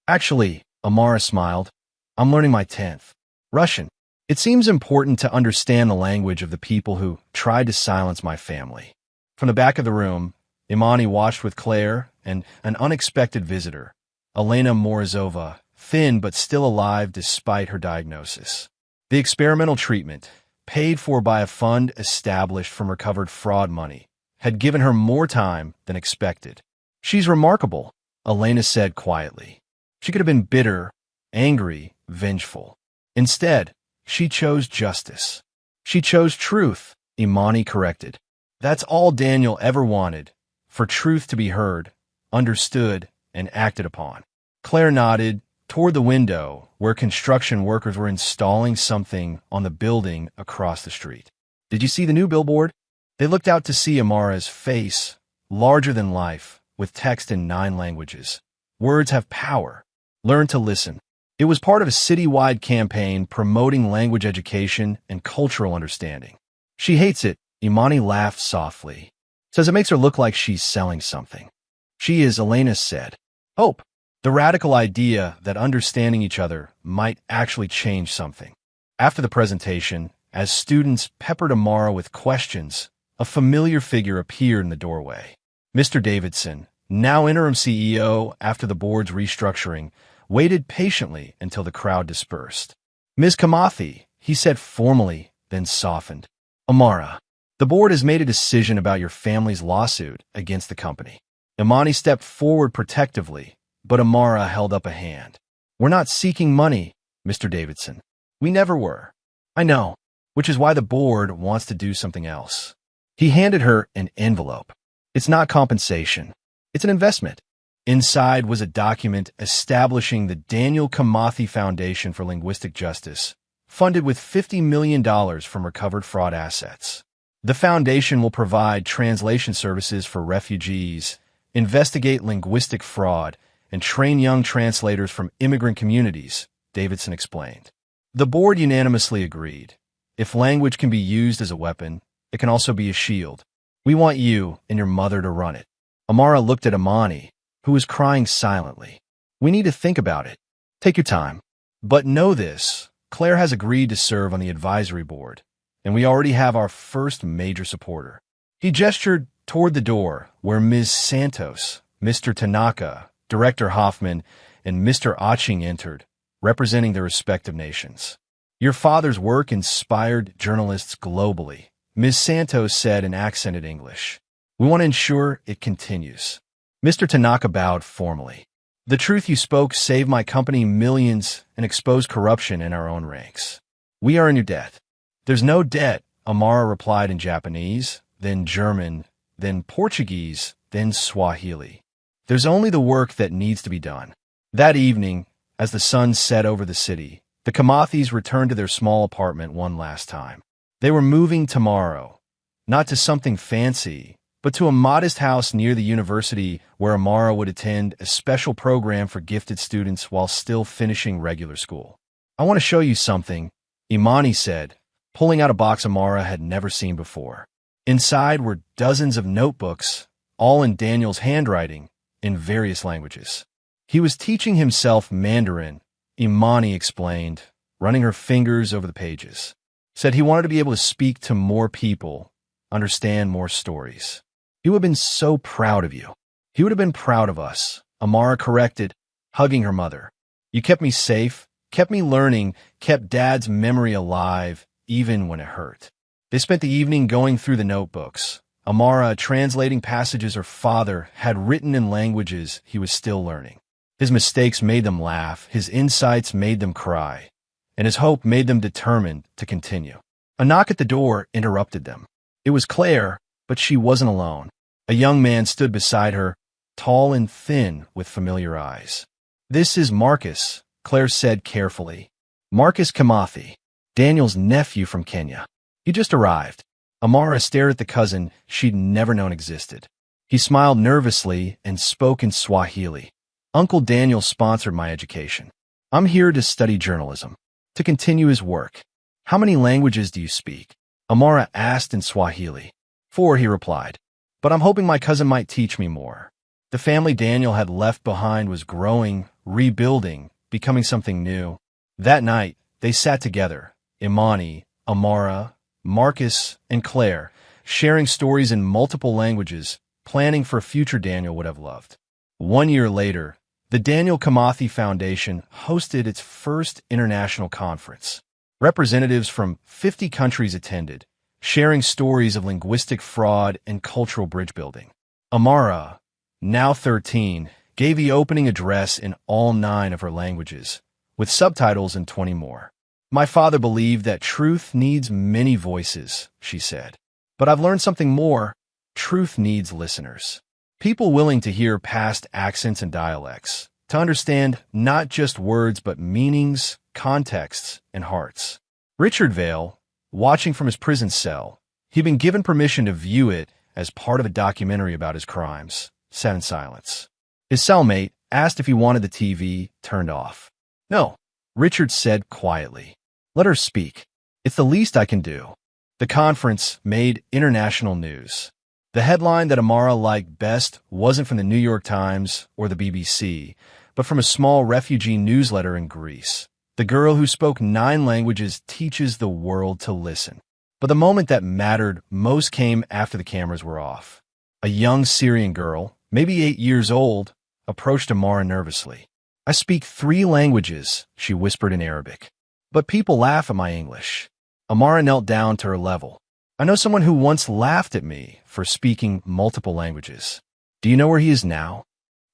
"Actually," Amara smiled, "I'm learning my 10th. Russian. It seems important to understand the language of the people who tried to silence my family." From the back of the room, Imani watched with Claire and an unexpected visitor, Elena Morozova, thin but still alive despite her diagnosis. The experimental treatment, paid for by a fund established from recovered fraud money, had given her more time than expected. "She's remarkable," Elena said quietly. She could have been bitter, angry, vengeful. Instead, she chose justice. She chose truth, Imani corrected. "That's all Daniel ever wanted, for truth to be heard, understood, and acted upon." Claire nodded toward the window where construction workers were installing something on the building across the street. "Did you see the new billboard?" They looked out to see Amara's face, larger than life, with text in 9 languages. "Words have power. Learn to listen." It was part of a citywide campaign promoting language education and cultural understanding. "She hates it," Imani laughed softly. "Says it makes her look like she's selling something." "She is," Elena said. "Hope. The radical idea that understanding each other might actually change something." After the presentation, as students peppered Amara with questions, a familiar figure appeared in the doorway. Mr. Davidson, now interim CEO after the board's restructuring, waited patiently until the crowd dispersed. "Ms. Kamathi," he said formally, then softened. "Amara, the board has made a decision about your family's lawsuit against the company." Imani stepped forward protectively, but Amara held up a hand. "We're not seeking money, Mr. Davidson. We never were." "I know, which is why the board wants to do something else." He handed her an envelope. "It's not compensation. It's an investment." Inside was a document establishing the Daniel Kamathi Foundation for Linguistic Justice, funded with $50 million from recovered fraud assets. The foundation will provide translation services for refugees, investigate linguistic fraud, and train young translators from immigrant communities, Davidson explained. The board unanimously agreed. If language can be used as a weapon, it can also be a shield. "We want you and your mother to run it." Amara looked at Imani, who was crying silently. "We need to think about it. Take your time. But know this, Claire has agreed to serve on the advisory board, and we already have our first major supporter." He gestured toward the door where Ms. Santos, Mr. Tanaka, Director Hoffman, and Mr. Aching entered, representing their respective nations. "Your father's work inspired journalists globally," Ms. Santos said in accented English. "We want to ensure it continues." Mr. Tanaka bowed formally. "The truth you spoke saved my company millions and exposed corruption in our own ranks. We are in your debt." "There's no debt," Amara replied in Japanese, then German, then Portuguese, then Swahili. "There's only the work that needs to be done." That evening, as the sun set over the city, the Kamathis returned to their small apartment one last time. They were moving tomorrow, not to something fancy, but to a modest house near the university where Amara would attend a special program for gifted students while still finishing regular school. "I want to show you something," Imani said, pulling out a box Amara had never seen before. Inside were dozens of notebooks, all in Daniel's handwriting, in various languages. He was teaching himself Mandarin, Imani explained, running her fingers over the pages. Said he wanted to be able to speak to more people, understand more stories. "He would have been so proud of you." "He would have been proud of us," Amara corrected, hugging her mother. "You kept me safe, kept me learning, kept Dad's memory alive, even when it hurt." They spent the evening going through the notebooks, Amara translating passages her father had written in languages he was still learning. His mistakes made them laugh, his insights made them cry, and his hope made them determined to continue. A knock at the door interrupted them. It was Claire, but she wasn't alone. A young man stood beside her, tall and thin with familiar eyes. "This is Marcus," Claire said carefully. "Marcus Kamathi, Daniel's nephew from Kenya. He just arrived." Amara stared at the cousin she'd never known existed. He smiled nervously and spoke in Swahili. "Uncle Daniel sponsored my education. I'm here to study journalism, to continue his work." "How many languages do you speak?" Amara asked in Swahili. "4," he replied. "But I'm hoping my cousin might teach me more." The family Daniel had left behind was growing, rebuilding, becoming something new. That night, they sat together, Imani, Amara, Marcus, and Claire, sharing stories in multiple languages, planning for a future Daniel would have loved. 1 year later, the Daniel Kamathi Foundation hosted its first international conference. Representatives from 50 countries attended, sharing stories of linguistic fraud and cultural bridge building. Amara, now 13, gave the opening address in all 9 of her languages, with subtitles in 20 more. "My father believed that truth needs many voices," she said. "But I've learned something more. Truth needs listeners. People willing to hear past accents and dialects, to understand not just words but meanings, contexts, and hearts." Richard Vale, watching from his prison cell, he'd been given permission to view it as part of a documentary about his crimes, sat in silence. His cellmate asked if he wanted the TV turned off. "No," Richard said quietly. "Let her speak. It's the least I can do." The conference made international news. The headline that Amara liked best wasn't from the New York Times or the BBC, but from a small refugee newsletter in Greece. "The girl who spoke 9 languages teaches the world to listen." But the moment that mattered most came after the cameras were off. A young Syrian girl, maybe 8 years old, approached Amara nervously. "I speak 3 languages," she whispered in Arabic. "But people laugh at my English." Amara knelt down to her level. "I know someone who once laughed at me for speaking multiple languages. Do you know where he is now?"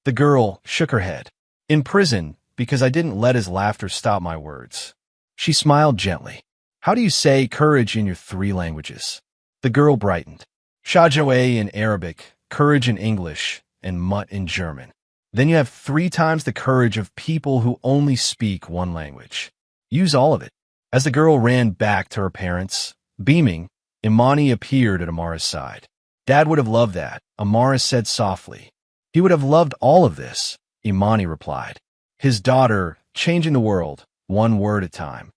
The girl shook her head. "In prison, because I didn't let his laughter stop my words." She smiled gently. "How do you say courage in your 3 languages?" The girl brightened. "Shajawe in Arabic, courage in English, and Mut in German. Then you have 3 times the courage of people who only speak 1 language. Use all of it." As the girl ran back to her parents, beaming, Imani appeared at Amara's side. "Dad would have loved that," Amara said softly. "He would have loved all of this," Imani replied. His daughter, changing the world, 1 word at a time.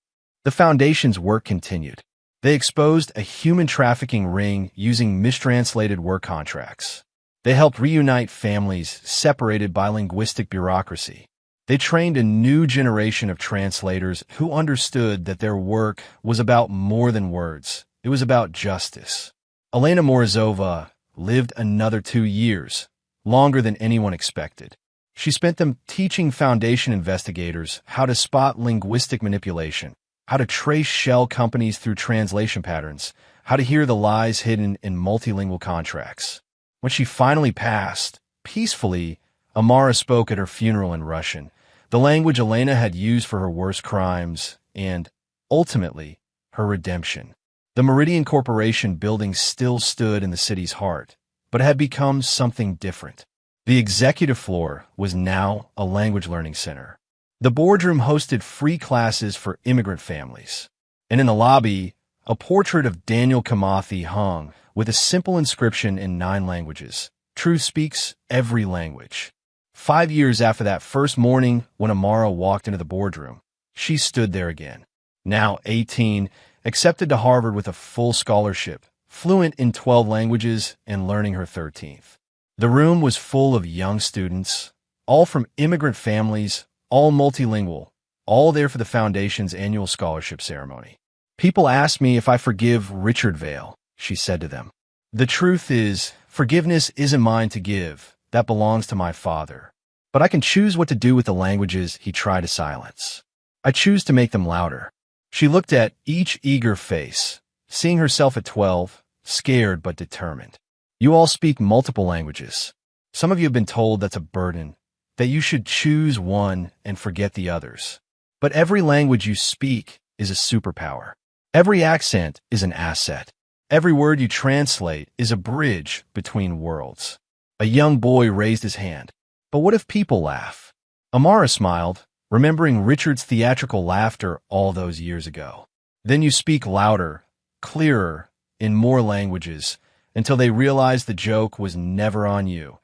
The foundation's work continued. They exposed a human trafficking ring using mistranslated work contracts. They helped reunite families separated by linguistic bureaucracy. They trained a new generation of translators who understood that their work was about more than words. It was about justice. Elena Morozova lived another 2 years, longer than anyone expected. She spent them teaching Foundation investigators how to spot linguistic manipulation, how to trace shell companies through translation patterns, how to hear the lies hidden in multilingual contracts. When she finally passed, peacefully, Amara spoke at her funeral in Russian, the language Elena had used for her worst crimes and, ultimately, her redemption. The Meridian Corporation building still stood in the city's heart, but had become something different. The executive floor was now a language learning center. The boardroom hosted free classes for immigrant families. And in the lobby, a portrait of Daniel Kamathi hung with a simple inscription in 9 languages. Truth speaks every language. 5 years after that first morning when Amara walked into the boardroom, she stood there again. Now 18, accepted to Harvard with a full scholarship, fluent in 12 languages and learning her 13th. The room was full of young students, all from immigrant families, all multilingual, all there for the Foundation's annual scholarship ceremony. "People ask me if I forgive Richard Vale," she said to them. "The truth is, forgiveness isn't mine to give. That belongs to my father. But I can choose what to do with the languages he tried to silence. I choose to make them louder." She looked at each eager face, seeing herself at 12, scared but determined. You all speak multiple languages. Some of you have been told that's a burden, that you should choose one and forget the others. But every language you speak is a superpower. Every accent is an asset. Every word you translate is a bridge between worlds. A young boy raised his hand. But what if people laugh? Amara smiled, remembering Richard's theatrical laughter all those years ago. Then you speak louder, clearer, in more languages, until they realized the joke was never on you.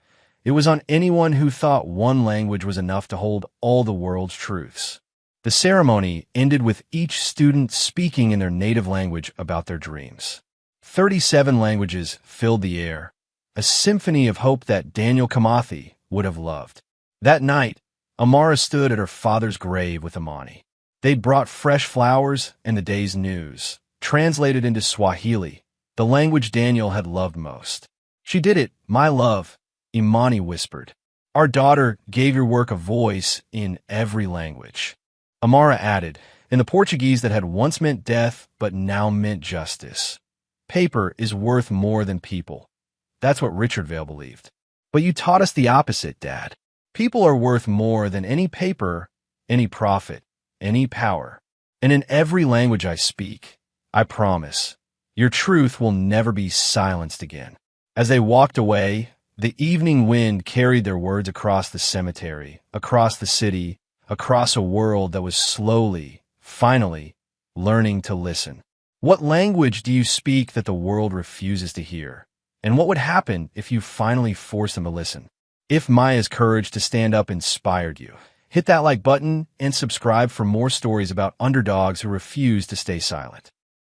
It was on anyone who thought one language was enough to hold all the world's truths. The ceremony ended with each student speaking in their native language about their dreams. 37 languages filled the air, a symphony of hope that Daniel Kamathi would have loved. That night, Amara stood at her father's grave with Imani. They'd brought fresh flowers and the day's news, translated into Swahili, the language Daniel had loved most. She did it, my love, Imani whispered. Our daughter gave your work a voice in every language. Amara added, in the Portuguese that had once meant death but now meant justice. Paper is worth more than people. That's what Richard Vale believed. But you taught us the opposite, Dad. People are worth more than any paper, any profit, any power. And in every language I speak, I promise, your truth will never be silenced again. As they walked away, the evening wind carried their words across the cemetery, across the city, across a world that was slowly, finally, learning to listen. What language do you speak that the world refuses to hear? And what would happen if you finally forced them to listen? If Maya's courage to stand up inspired you, hit that like button and subscribe for more stories about underdogs who refuse to stay silent.